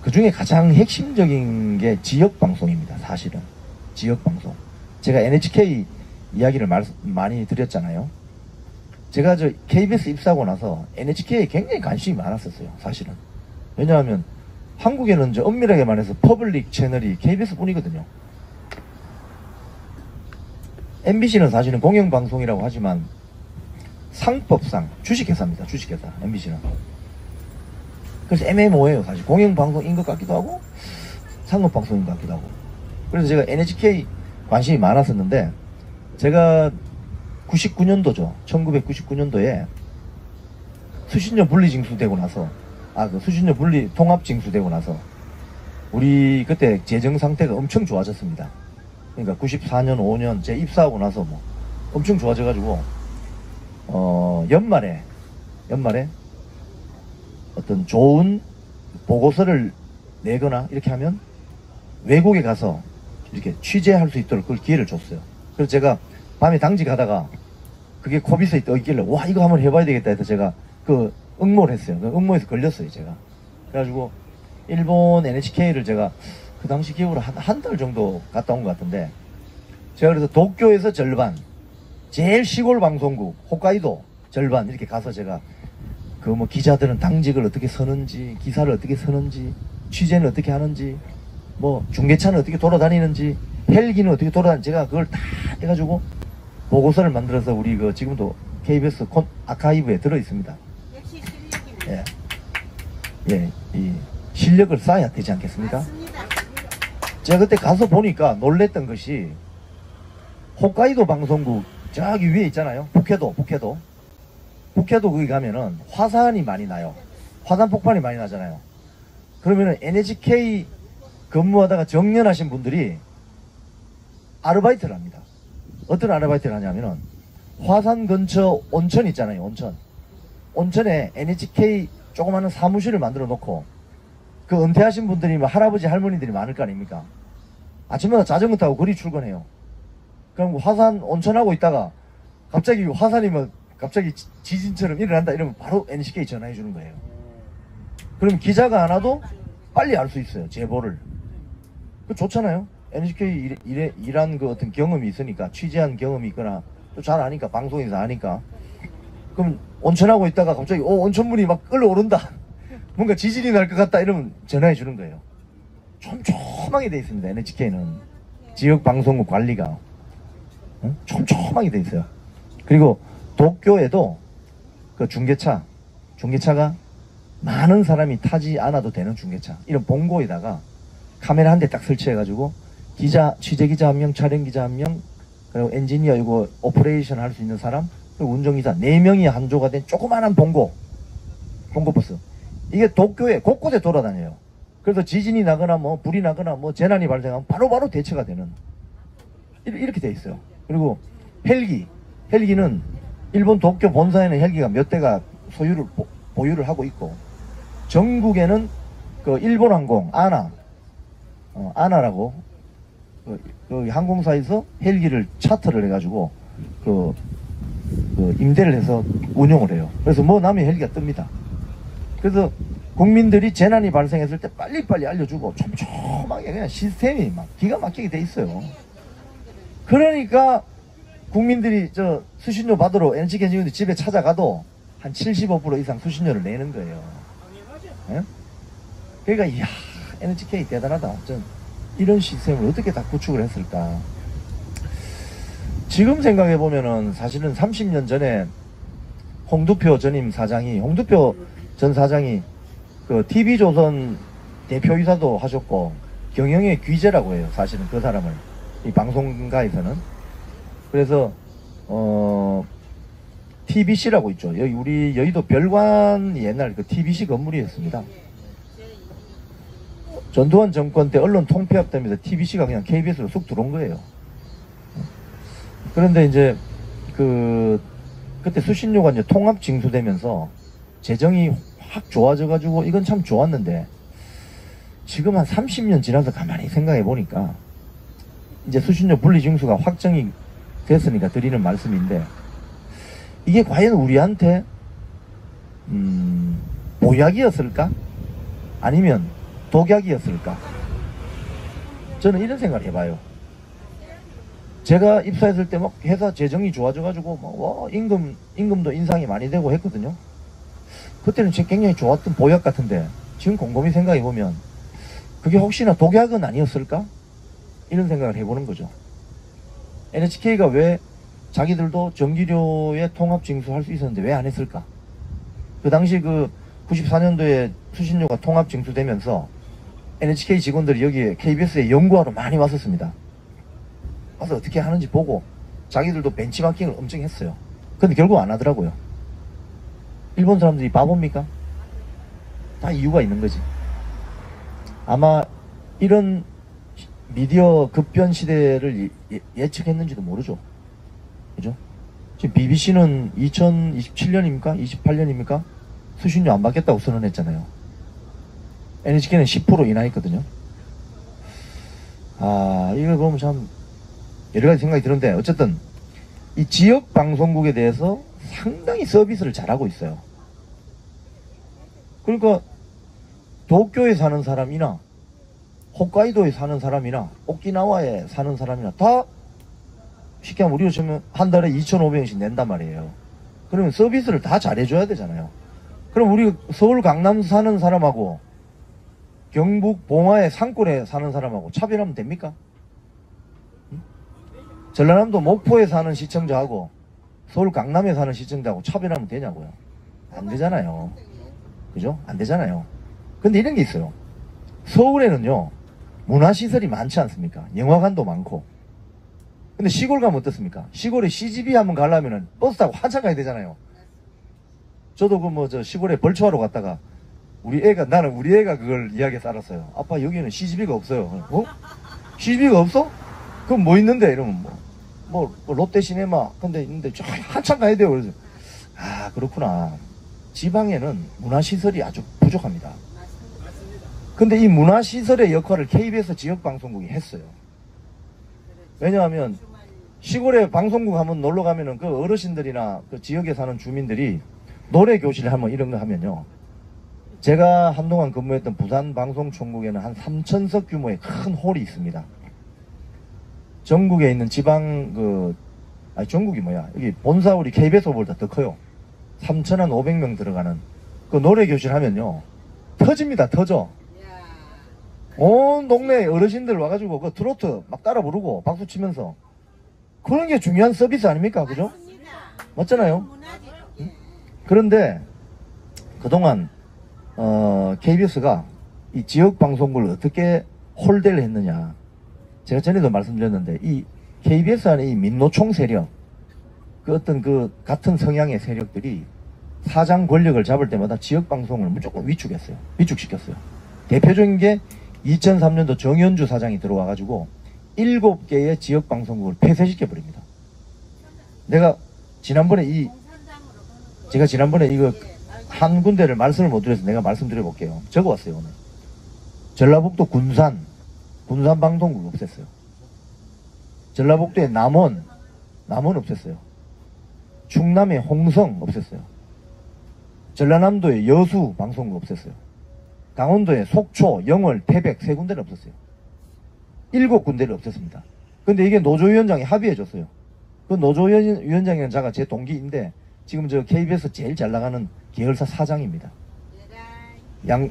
그 중에 가장 핵심적인 게 지역방송입니다. 사실은 지역방송. 제가 NHK 이야기를 많이 드렸잖아요. 제가 저 KBS 입사하고 나서 NHK에 굉장히 관심이 많았었어요. 사실은. 왜냐하면 한국에는 저 엄밀하게 말해서 퍼블릭 채널이 KBS 뿐이거든요. MBC는 사실은 공영방송이라고 하지만 상법상 주식회사입니다. 주식회사 MBC는. 그래서 애매모호해요. 사실 공영방송인 것 같기도 하고 상업방송인 것 같기도 하고. 그래서 제가 NHK 관심이 많았었는데 제가 99년도죠. 1999년도에 수신료 분리 징수되고 나서 그 수신료 분리 통합 징수되고 나서 우리 그때 재정 상태가 엄청 좋아졌습니다. 그러니까 94년 5년 제 입사하고 나서 뭐 엄청 좋아져가지고 연말에 어떤 좋은 보고서를 내거나 이렇게 하면 외국에 가서 이렇게 취재할 수 있도록 그걸 기회를 줬어요. 그래서 제가 밤에 당직하다가 그게 코비스에 떠있길래 와 이거 한번 해봐야 되겠다 해서 제가 그 응모를 했어요. 그 응모에서 걸렸어요 제가. 그래가지고 일본 NHK를 제가 그 당시 기억으로 한 달 정도 갔다 온 것 같은데 제가 그래서 도쿄에서 절반 제일 시골 방송국 홋카이도 절반 이렇게 가서 제가 그 뭐 기자들은 당직을 어떻게 서는지 기사를 어떻게 서는지 취재는 어떻게 하는지 뭐 중계차는 어떻게 돌아다니는지 헬기는 어떻게 돌아다니는지 제가 그걸 다 해가지고 보고서를 만들어서 우리 그 지금도 KBS 아카이브에 들어 있습니다. 역시 실력이네. 예, 이 실력을 쌓아야 되지 않겠습니까? 맞습니다. 제가 그때 가서 보니까 놀랬던 것이 홋카이도 방송국 저기 위에 있잖아요. 북해도 거기 가면은 화산이 많이 나요. 화산 폭발이 많이 나잖아요. 그러면은 NHK 근무하다가 정년하신 분들이 아르바이트를 합니다. 어떤 아르바이트를 하냐면은 화산 근처 온천 있잖아요. 온천에 NHK 조그마한 사무실을 만들어 놓고 그 은퇴하신 분들이 뭐 할아버지 할머니들이 많을 거 아닙니까? 아침마다 자전거 타고 거리 출근해요. 그럼 화산 온천하고 있다가 갑자기 화산이 뭐 갑자기 지진처럼 일어난다 이러면 바로 NHK 전화해 주는 거예요. 그럼 기자가 안 와도 빨리 알 수 있어요. 제보를. 그 좋잖아요. NHK 일한 그 어떤 경험이 있으니까 취재한 경험이 있거나 또 잘 아니까 방송에서 아니까 그럼 온천하고 있다가 갑자기 온천물이 막 끓어오른다 뭔가 지진이 날 것 같다 이러면 전화해 주는 거예요. 촘촘하게 돼 있습니다. NHK는 지역방송국 관리가 촘촘하게 돼 있어요. 그리고 도쿄에도 그 중계차가 많은 사람이 타지 않아도 되는 중계차 이런 봉고에다가 카메라 한 대 딱 설치해가지고 취재기자 한 명, 촬영기자 한 명, 그리고 엔지니어 이거 오퍼레이션 할 수 있는 사람, 그리고 운전기사 4명이 한조가 된 조그마한 봉고버스. 이게 도쿄에 곳곳에 돌아다녀요. 그래서 지진이 나거나 뭐 불이 나거나 뭐 재난이 발생하면 바로바로 대처가 되는 이렇게 돼 있어요. 그리고 헬기는 일본 도쿄 본사에는 헬기가 몇 대가 보유를 하고 있고 전국에는 그 일본항공 아나라고 그 항공사에서 헬기를 차트를 해가지고 그 임대를 해서 운용을 해요. 그래서 뭐 나면 헬기가 뜹니다. 그래서 국민들이 재난이 발생했을 때 빨리빨리 알려주고 촘촘하게 그냥 시스템이 막 기가 막히게 돼 있어요. 그러니까 국민들이 저 수신료 받으러 NHK 직원들이 집에 찾아가도 한 75% 이상 수신료를 내는 거예요. 예? 그러니까 이야 NHK 대단하다. 이런 시스템을 어떻게 다 구축을 했을까. 지금 생각해보면은 사실은 30년 전에 홍두표 전 사장이 그 TV조선 대표이사도 하셨고 경영의 귀재라고 해요. 사실은 그 사람을 이 방송가에서는. 그래서 TBC라고 있죠. 여기 우리 여의도 별관이 옛날 그 TBC 건물이었습니다. 전두환 정권 때 언론 통폐합 때문에 TBC가 그냥 KBS로 쑥 들어온 거예요. 그런데 이제 그때 수신료가 이제 통합 징수되면서 재정이 확 좋아져가지고 이건 참 좋았는데 지금 한 30년 지나서 가만히 생각해 보니까 이제 수신료 분리 징수가 확정이 됐으니까 드리는 말씀인데 이게 과연 우리한테 보약이었을까? 아니면 독약이었을까? 저는 이런 생각을 해봐요. 제가 입사했을 때 막 회사 재정이 좋아져가지고 막 임금도 인상이 많이 되고 했거든요. 그때는 굉장히 좋았던 보약 같은데 지금 곰곰이 생각해보면 그게 혹시나 독약은 아니었을까? 이런 생각을 해보는 거죠. NHK가 왜 자기들도 전기료에 통합 징수할 수 있었는데 왜 안 했을까? 그 당시 94년도에 수신료가 통합 징수되면서 NHK 직원들이 여기에 KBS에 연구하러 많이 왔었습니다. 와서 어떻게 하는지 보고 자기들도 벤치마킹을 엄청 했어요. 근데 결국 안 하더라고요. 일본 사람들이 바보입니까? 다 이유가 있는 거지. 아마 이런 미디어 급변 시대를 예측했는지도 모르죠. 그죠? 지금 BBC는 2027년입니까? 28년입니까? 수신료 안 받겠다고 선언했잖아요. NHK는 10% 인하했거든요. 이걸 보면 참 여러 가지 생각이 드는데 어쨌든 이 지역 방송국에 대해서 상당히 서비스를 잘하고 있어요. 그러니까 도쿄에 사는 사람이나 홋카이도에 사는 사람이나 오키나와에 사는 사람이나 다 쉽게 하면 우리로 치면 한 달에 2,500원씩 낸단 말이에요. 그러면 서비스를 다 잘해줘야 되잖아요. 그럼 우리 서울 강남 사는 사람하고 경북 봉화의 산골에 사는 사람하고 차별하면 됩니까? 전라남도 목포에 사는 시청자하고 서울 강남에 사는 시청자하고 차별하면 되냐고요? 안 되잖아요. 그죠? 안 되잖아요. 근데 이런 게 있어요. 서울에는요 문화시설이 많지 않습니까? 영화관도 많고. 근데 시골 가면 어떻습니까? 시골에 CGV 한번 가려면은 버스 타고 한참 가야 되잖아요. 저도 시골에 벌초하러 갔다가 나는 우리 애가 그걸 이야기해서 알았어요. 아빠 여기는 CGV가 없어요. CGV가 없어? 그럼 뭐 있는데? 이러면 롯데시네마 근데 있는데 한참 가야 돼요. 그래서 그렇구나. 지방에는 문화시설이 아주 부족합니다. 근데 이 문화시설의 역할을 KBS 지역방송국이 했어요. 왜냐하면 시골에 방송국 한번 놀러 가면은 그 어르신들이나 그 지역에 사는 주민들이 노래 교실 한번 이런 거 하면요. 제가 한동안 근무했던 부산 방송총국에는 한 3,000석 규모의 큰 홀이 있습니다. 전국에 있는 전국이 여기 본사 우리 KBS 홀보다 더 커요. 3,500명 들어가는 그 노래 교실 하면요. 터집니다. 터져. 온 동네 어르신들 와가지고 그 트로트 막 따라 부르고 박수 치면서 그런 게 중요한 서비스 아닙니까? 그죠? 맞잖아요. 그런데 그동안 KBS가 이 지역 방송국을 어떻게 홀대를 했느냐. 제가 전에도 말씀드렸는데 이 KBS 안에 이 민노총 세력 같은 성향의 세력들이 사장 권력을 잡을 때마다 지역 방송을 무조건 위축시켰어요. 대표적인 게 2003년도 정현주 사장이 들어와가지고 7개의 지역 방송국을 폐쇄시켜버립니다. 제가 지난번에 이거 한 군데를 말씀을 못 드려서 내가 말씀드려볼게요. 적어왔어요. 오늘 전라북도 군산 방송국 없앴어요. 전라북도의 남원 없앴어요. 충남의 홍성 없앴어요. 전라남도의 여수 방송국 없앴어요. 강원도의 속초, 영월, 태백 3군데는 없었어요. 7군데를 없앴습니다. 근데 이게 노조위원장이 합의해줬어요. 그 노조위원장이라는 자가 제 동기인데 지금 저 KBS 제일 잘 나가는 계열사 사장입니다.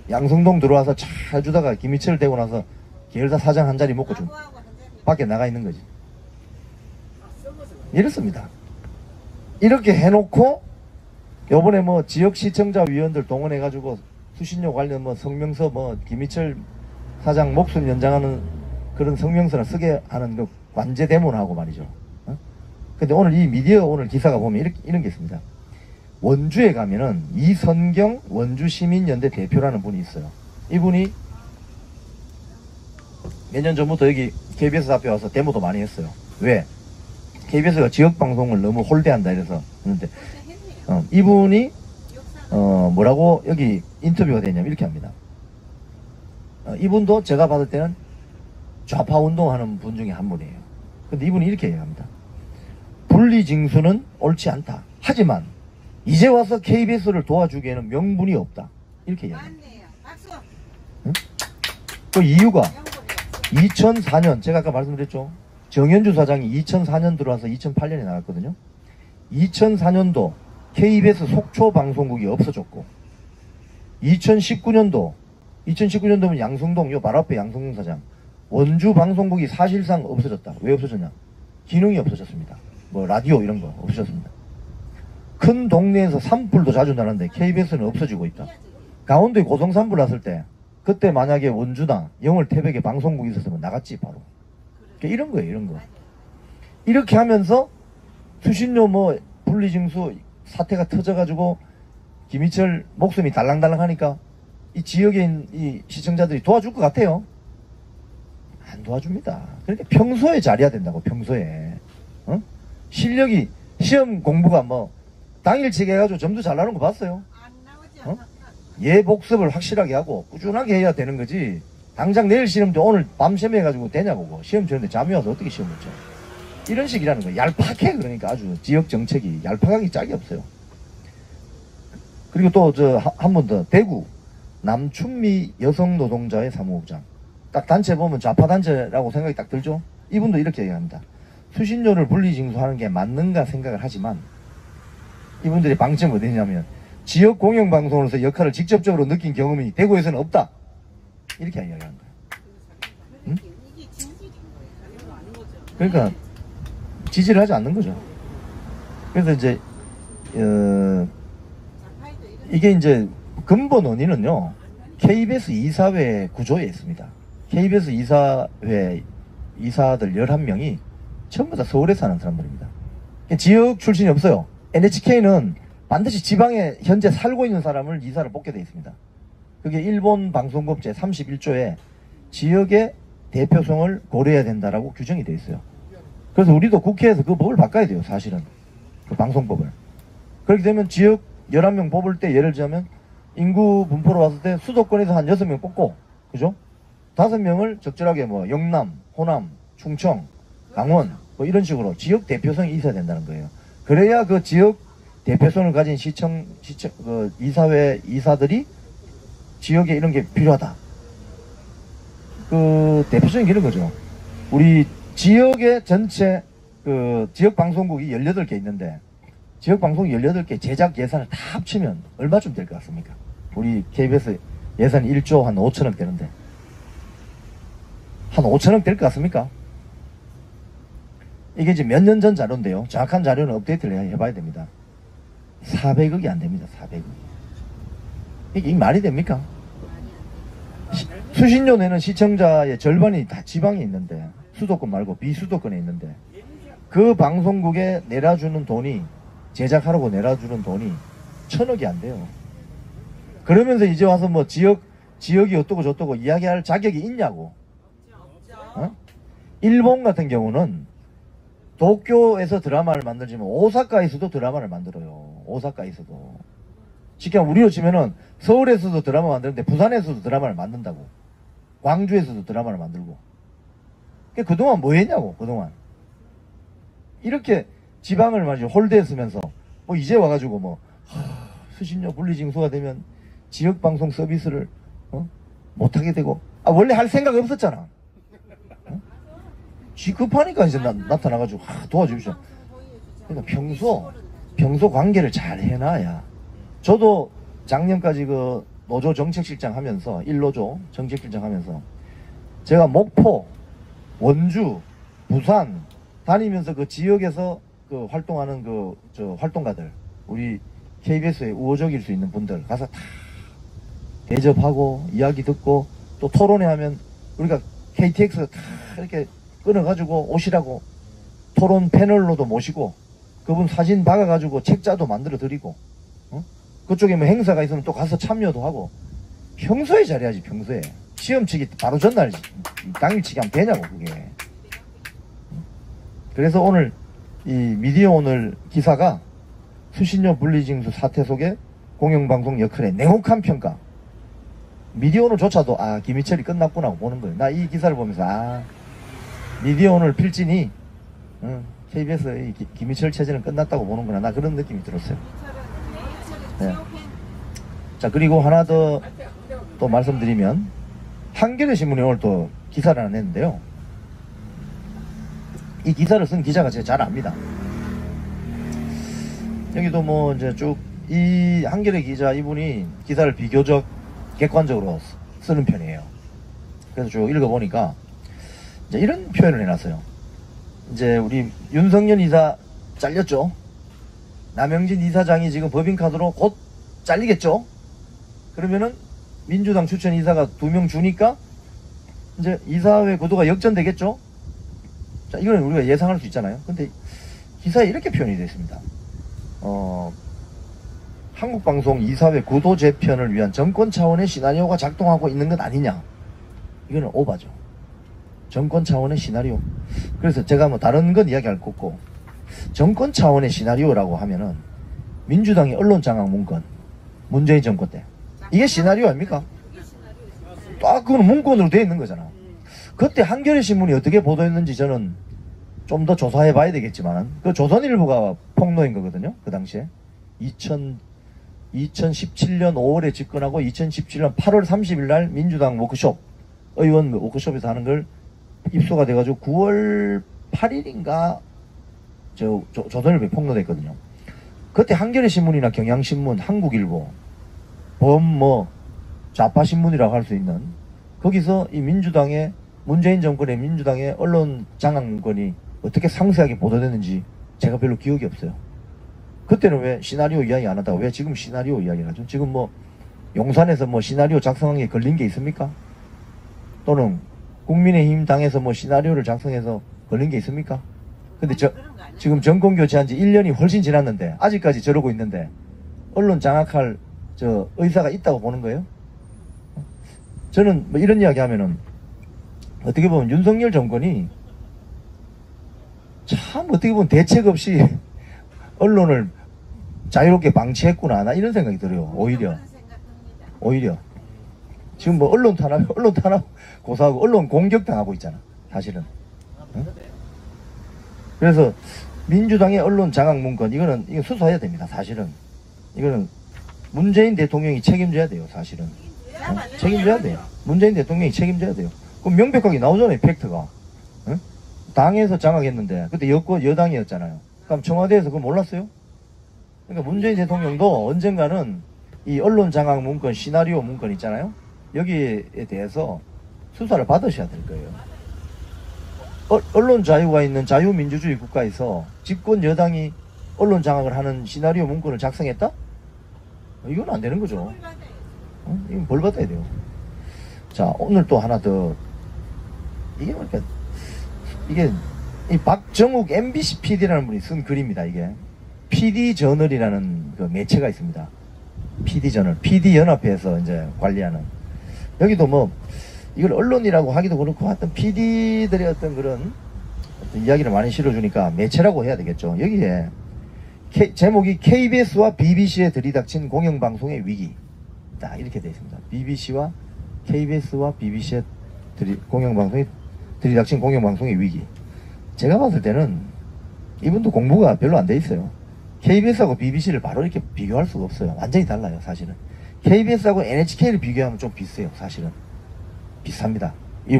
양성동 들어와서 잘 주다가 김희철 되고 나서 계열사 사장 한 자리 먹고 좀 밖에 나가 있는 거지. 이렇습니다. 이렇게 해놓고 요번에 지역 시청자 위원들 동원해가지고 수신료 관련 성명서 김희철 사장 목숨 연장하는 그런 성명서를 쓰게 하는 그 관제 대문하고 말이죠. 근데 오늘 이 미디어 오늘 기사가 보면 이런 게 있습니다. 원주에 가면은 이선경 원주시민연대 대표라는 분이 있어요. 이분이 몇 년 전부터 여기 KBS 앞에 와서 데모도 많이 했어요. 왜? KBS가 지역방송을 너무 홀대한다 이래서 그런데 이분이 뭐라고 여기 인터뷰가 되냐면 이렇게 합니다. 이분도 제가 받을 때는 좌파 운동하는 분 중에 한 분이에요. 근데 이분이 이렇게 얘기합니다. 분리징수는 옳지 않다. 하지만 이제 와서 KBS를 도와주기에는 명분이 없다. 이렇게 얘기합니다. 맞네요. 박수. 응? 그 이유가 명분이 없어. 2004년 제가 아까 말씀드렸죠. 정현주 사장이 2004년 들어와서 2008년에 나갔거든요. 2004년도 KBS 속초 방송국이 없어졌고 2019년도면 양성동 요 바로 앞에 양성동 사장 원주 방송국이 사실상 없어졌다. 왜 없어졌냐? 기능이 없어졌습니다. 뭐 라디오 이런 거 없어졌습니다. 큰 동네에서 산불도 자주 나는데 KBS는 없어지고 있다. 강원도에 고성 산불 났을 때 그때 만약에 원주나 영월 태백에 방송국이 있었으면 나갔지 바로. 그러니까 이런 거예요. 이런 거. 이렇게 하면서 수신료 뭐 분리징수 사태가 터져가지고 김희철 목숨이 달랑달랑 하니까 이 지역에 있는 이 시청자들이 도와줄 것 같아요. 안 도와줍니다. 그러니까 평소에 잘해야 된다고. 평소에 실력이 시험 공부가 뭐 당일치기 해가지고 점수 잘 나오는 거 봤어요. 안 나오죠. 얘 복습을 확실하게 하고 꾸준하게 해야 되는 거지. 당장 내일 시험도 오늘 밤샘 해가지고 되냐고. 시험 치는데 잠이 와서 어떻게 시험을 쳐. 이런 식이라는 거예요. 얄팍해. 그러니까 아주 지역 정책이 얄팍하기 짝이 없어요. 그리고 또 한 번 더 대구 남춘미 여성노동자의 사무국장. 딱 단체 보면 좌파 단체라고 생각이 딱 들죠. 이분도 이렇게 얘기합니다. 수신료를 분리징수하는 게 맞는가 생각을 하지만 이분들의 방점은 어디냐면 지역 공영방송으로서 역할을 직접적으로 느낀 경험이 대구에서는 없다. 이렇게 이야기하는 거예요. 응? 이게 진실인 거예요. 그러니까 지지를 하지 않는 거죠. 그래서 이제 이게 이제 근본 원인은요 KBS 이사회 구조에 있습니다. KBS 이사회 이사들 11명이 전부 다 서울에 사는 사람들입니다. 지역 출신이 없어요. NHK는 반드시 지방에 현재 살고 있는 사람을 이사를 뽑게 되어 있습니다. 그게 일본 방송법 제 31조에 지역의 대표성을 고려해야 된다라고 규정이 되어 있어요. 그래서 우리도 국회에서 그 법을 바꿔야 돼요. 사실은 그 방송법을. 그렇게 되면 지역 11명 뽑을 때 예를 들자면 인구 분포로 봤을 때 수도권에서 한 6명 뽑고 그죠? 5명을 적절하게 뭐 영남, 호남, 충청, 강원 뭐 이런 식으로 지역 대표성이 있어야 된다는 거예요. 그래야 그 지역 대표성을 가진 그 이사회 이사들이 지역에 이런 게 필요하다. 그 대표성이 이런 거죠. 우리 지역의 전체 그 지역 방송국이 18개 있는데 지역 방송 18개 제작 예산을 다 합치면 얼마쯤 될 것 같습니까? 우리 KBS 예산이 1조 한 5천억 되는데 한 5천억 될 것 같습니까? 이게 이제 몇 년 전 자료인데요. 정확한 자료는 업데이트를 해봐야 됩니다. 400억이 안 됩니다. 400억. 이게 말이 됩니까? 수신료 내는 시청자의 절반이 다 지방에 있는데 수도권 말고 비수도권에 있는데 그 방송국에 내려주는 돈이 제작하라고 내려주는 돈이 1,000억이 안 돼요. 그러면서 이제 와서 뭐 지역이 어떠고 저떠고 이야기할 자격이 있냐고. 일본 같은 경우는 도쿄에서 드라마를 만들지만 오사카에서도 드라마를 만들어요. 오사카에서도. 쉽게 우리로 치면은 서울에서도 드라마 만드는데 부산에서도 드라마를 만든다고. 광주에서도 드라마를 만들고. 그동안 뭐 했냐고. 그동안 이렇게 지방을 말이죠 홀대했으면서 뭐 이제 와가지고 뭐 수신료 분리징수가 되면 지역방송 서비스를 못하게 되고 원래 할 생각이 없었잖아. 지 급하니까 이제 나타나가지고 도와주십시오. 그러니까 평소 관계를 잘 해놔야. 저도 작년까지 그 노조 정책실장 하면서 1노조 정책실장 하면서 제가 목포, 원주, 부산 다니면서 그 지역에서 그 활동하는 저 활동가들 우리 KBS에 우호적일 수 있는 분들 가서 다 대접하고 이야기 듣고 또 토론회 하면 우리가 KTX 다 이렇게 끊어가지고 오시라고 토론 패널로도 모시고 그분 사진 박아가지고 책자도 만들어 드리고 그쪽에 뭐 행사가 있으면 또 가서 참여도 하고 평소에 잘해야지. 평소에 시험 치기 바로 전날 당일 치기 하면 되냐고 그게. 그래서 오늘 이 미디어 오늘 기사가 수신료 분리징수 사태 속에 공영방송 역할의 냉혹한 평가. 미디어 오늘조차도 아 김희철이 끝났구나 하고 보는 거예요. 나 이 기사를 보면서 아 미디어 오늘 필진이 KBS 김희철 체제는 끝났다고 보는구나. 나 그런 느낌이 들었어요. 네. 자 그리고 하나 더 또 말씀드리면 한겨레 신문이 오늘 또 기사를 하나 냈는데요. 이 기사를 쓴 기자가 제가 잘 압니다. 여기도 뭐 이제 쭉 이 한겨레 기자 이분이 기사를 비교적 객관적으로 쓰는 편이에요. 그래서 쭉 읽어보니까 이제 이런 표현을 해놨어요. 이제 우리 윤석열 이사 잘렸죠. 남영진 이사장이 지금 법인카드로 곧 잘리겠죠. 그러면은 민주당 추천 이사가 2명 주니까 이제 이사회 구도가 역전되겠죠. 자, 이거는 우리가 예상할 수 있잖아요. 근데 기사에 이렇게 표현이 되어 있습니다. 한국방송 이사회 구도 재편을 위한 정권 차원의 시나리오가 작동하고 있는 것 아니냐. 이거는 오바죠. 정권 차원의 시나리오. 그래서 제가 뭐 다른 건 이야기할 거 없고 정권 차원의 시나리오라고 하면은 민주당의 언론 장악 문건 문재인 정권 때 이게 시나리오 아닙니까? 딱 그건 문건으로 되어 있는 거잖아. 그때 한겨레 신문이 어떻게 보도했는지 저는 좀 더 조사해 봐야 되겠지만 그 조선일보가 폭로인 거거든요. 그 당시에 2017년 5월에 집권하고 2017년 8월 30일 날 민주당 워크숍 의원 워크숍에서 하는 걸 입수가 돼가지고 9월 8일인가 조선일보에 폭로됐거든요. 그때 한겨레 신문이나 경향신문, 한국일보, 좌파 신문이라고 할 수 있는 거기서 이 민주당의 문재인 정권의 민주당의 언론 장악 문건이 어떻게 상세하게 보도됐는지 제가 별로 기억이 없어요. 그때는 왜 시나리오 이야기 안 하다가 왜 지금 시나리오 이야기를 하죠? 지금 뭐 용산에서 뭐 시나리오 작성한 게 걸린 게 있습니까? 또는 국민의힘 당에서 뭐 시나리오를 작성해서 걸린 게 있습니까? 근데 지금 정권 교체한 지 1년이 훨씬 지났는데 아직까지 저러고 있는데 언론 장악할 의사가 있다고 보는 거예요? 저는 뭐 이런 이야기 하면은 어떻게 보면 윤석열 정권이 참 어떻게 보면 대책 없이 언론을 자유롭게 방치했구나. 나 이런 생각이 들어요. 오히려 지금 뭐 언론 탄압 고소하고 언론 공격당하고 있잖아. 사실은. 응? 그래서 민주당의 언론 장악 문건 이거 수사해야 됩니다. 사실은 이거는 문재인 대통령이 책임져야 돼요. 사실은. 책임져야 돼요. 문재인 대통령이 책임져야 돼요. 그럼 명백하게 나오잖아요. 팩트가. 응? 당에서 장악했는데 그때 여당이었잖아요. 그럼 청와대에서 그거 몰랐어요? 그러니까 문재인 대통령도 언젠가는 이 언론 장악 문건, 시나리오 문건 있잖아요. 여기에 대해서 수사를 받으셔야 될 거예요. 언론 자유가 있는 자유민주주의 국가에서 집권 여당이 언론 장악을 하는 시나리오 문건을 작성했다? 이건 안 되는 거죠. 이건 벌 받아야 돼요. 자, 오늘 또 하나 더. 이게 뭐니까, 이게, 이 박정욱 MBC PD라는 분이 쓴 글입니다, 이게. PD저널이라는 그 매체가 있습니다. PD저널. PD연합회에서 이제 관리하는. 여기도 뭐, 이걸 언론이라고 하기도 그렇고, 하여튼 PD들의 어떤 그런 이야기를 많이 실어주니까 매체라고 해야 되겠죠. 여기에 제목이 KBS와 BBC에 들이닥친 공영방송의 위기. 딱 이렇게 되어 있습니다. KBS와 BBC에 공영방송이 들이닥친 공영방송의 위기. 제가 봤을 때는 이분도 공부가 별로 안 돼 있어요. KBS하고 BBC를 바로 이렇게 비교할 수가 없어요. 완전히 달라요, 사실은. KBS하고 NHK를 비교하면 좀 비슷해요, 사실은. 비쌉니다. 이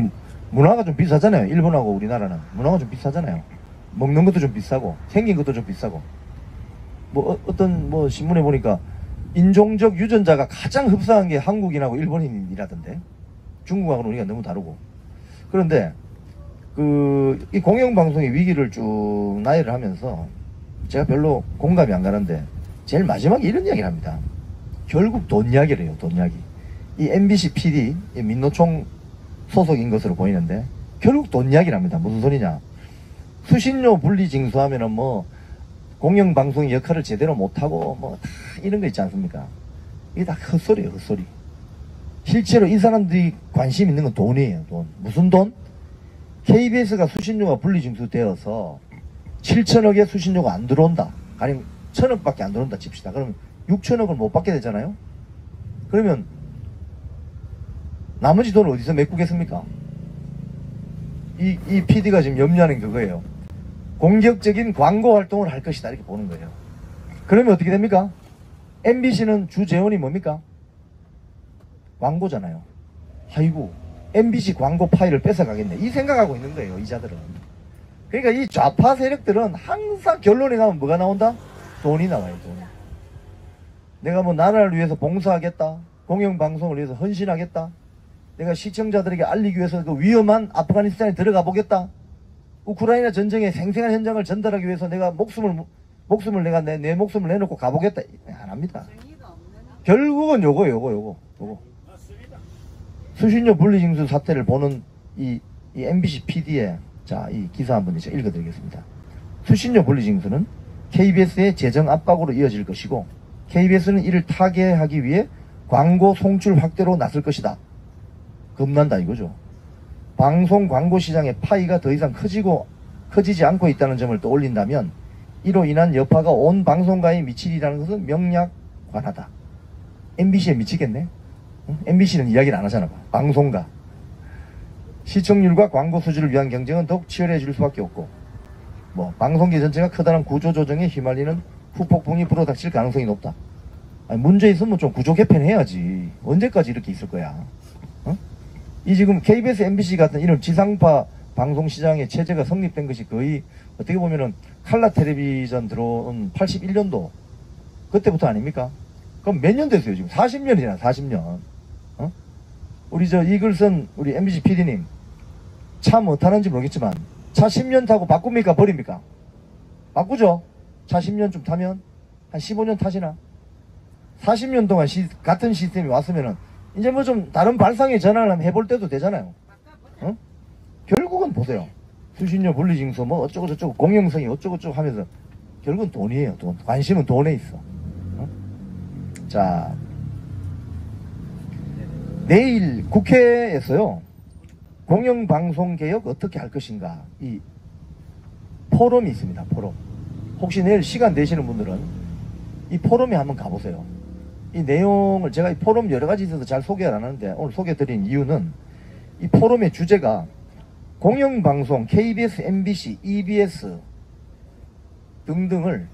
문화가 좀 비싸잖아요. 일본하고 우리나라는. 문화가 좀 비싸잖아요. 먹는 것도 좀 비싸고, 생긴 것도 좀 비싸고. 어떤 신문에 보니까 인종적 유전자가 가장 흡사한 게 한국인하고 일본인이라던데. 중국하고는 우리가 너무 다르고. 그런데 이 공영방송의 위기를 쭉 나열을 하면서 제가 별로 공감이 안 가는데 제일 마지막에 이런 이야기를 합니다. 결국 돈 이야기를 해요. 돈 이야기. 이 MBC PD 이 민노총 소속인 것으로 보이는데 결국 돈 이야기를 합니다. 무슨 소리냐. 수신료 분리 징수하면은 공영방송의 역할을 제대로 못하고 뭐 다 이런 거 있지 않습니까? 이게 다 헛소리예요, 헛소리. 실제로 이 사람들이 관심 있는 건 돈이에요, 돈. 무슨 돈? KBS가 수신료가 분리징수되어서 7천억의 수신료가 안 들어온다. 아니면 1,000억밖에 안 들어온다 칩시다. 그러면 6천억을 못 받게 되잖아요. 그러면 나머지 돈을 어디서 메꾸겠습니까? 이 PD가 지금 염려하는 그거예요. 공격적인 광고 활동을 할 것이다 이렇게 보는 거예요. 그러면 어떻게 됩니까? MBC는 주 재원이 뭡니까? 광고잖아요. 아이고 MBC 광고 파일을 뺏어가겠네 이 생각하고 있는 거예요, 이자들은. 그러니까 이 좌파 세력들은 항상 결론에 가면 뭐가 나온다? 돈이 나와요, 돈. 내가 뭐 나라를 위해서 봉사하겠다, 공영방송을 위해서 헌신하겠다, 내가 시청자들에게 알리기 위해서 그 위험한 아프가니스탄에 들어가 보겠다, 우크라이나 전쟁의 생생한 현장을 전달하기 위해서 내가 목숨을 내가 내 목숨을 내놓고 가보겠다, 안 합니다. 결국은 요거. 수신료 분리징수 사태를 보는 이 MBC PD의 자, 이 기사 한번 제가 읽어드리겠습니다. 수신료 분리징수는 KBS의 재정 압박으로 이어질 것이고 KBS는 이를 타개하기 위해 광고 송출 확대로 나설 것이다. 겁난다 이거죠. 방송 광고 시장의 파이가 더 이상 커지지 않고 있다는 점을 떠올린다면 이로 인한 여파가 온 방송가에 미치리라는 것은 명약관하다. MBC에 미치겠네? 응? MBC는 이야기를 안 하잖아. 방송가. 시청률과 광고 수주를 위한 경쟁은 더욱 치열해질 수밖에 없고 뭐 방송계 전체가 커다란 구조조정에 휘말리는 후폭풍이 불어닥칠 가능성이 높다. 아니, 문제 있으면 좀 구조 개편해야지. 언제까지 이렇게 있을 거야? 어? 이 지금 KBS, MBC 같은 이런 지상파 방송시장의 체제가 성립된 것이 거의 어떻게 보면은 칼라 텔레비전 들어온 81년도 그때부터 아닙니까? 그럼 몇 년 됐어요 지금? 40년이잖아 40년. 어? 우리 저 이글선 우리 MBC PD님 차 뭐 타는지 모르겠지만 차 10년 타고 바꿉니까 버립니까? 바꾸죠. 차 10년 좀 타면 한 15년 타시나? 40년 동안 같은 시스템이 왔으면은 이제 뭐 좀 다른 발상의 전환을 한번 해볼 때도 되잖아요. 어? 결국은 보세요. 수신료 분리징수 뭐 어쩌고 저쩌고 공영성이 어쩌고 저쩌고 하면서 결국은 돈이에요. 돈. 관심은 돈에 있어. 어? 자, 내일 국회에서요. 공영방송개혁 어떻게 할 것인가 이 포럼이 있습니다. 포럼. 혹시 내일 시간 되시는 분들은 이 포럼에 한번 가보세요. 이 내용을 제가 이 포럼 여러 가지 있어서 잘 소개를 안 하는데 오늘 소개해드린 이유는 이 포럼의 주제가 공영방송, KBS, MBC, EBS 등등을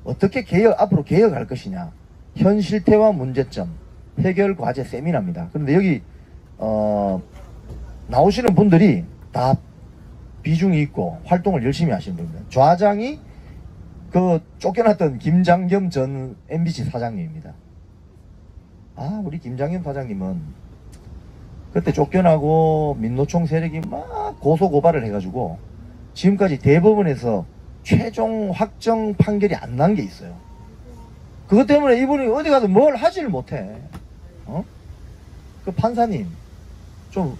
어떻게 앞으로 개혁할 것이냐, 현 실태와 문제점, 해결 과제 세미나입니다. 그런데 여기 나오시는 분들이 다 비중이 있고 활동을 열심히 하시는 분입니다. 좌장이 그 쫓겨났던 김장겸 전 MBC 사장님입니다. 아, 우리 김장겸 사장님은 그때 쫓겨나고 민노총 세력이 막 고소고발을 해가지고 지금까지 대법원에서 최종 확정 판결이 안 난 게 있어요. 그것 때문에 이분이 어디 가서 뭘 하지를 못해. 어? 그 판사님 좀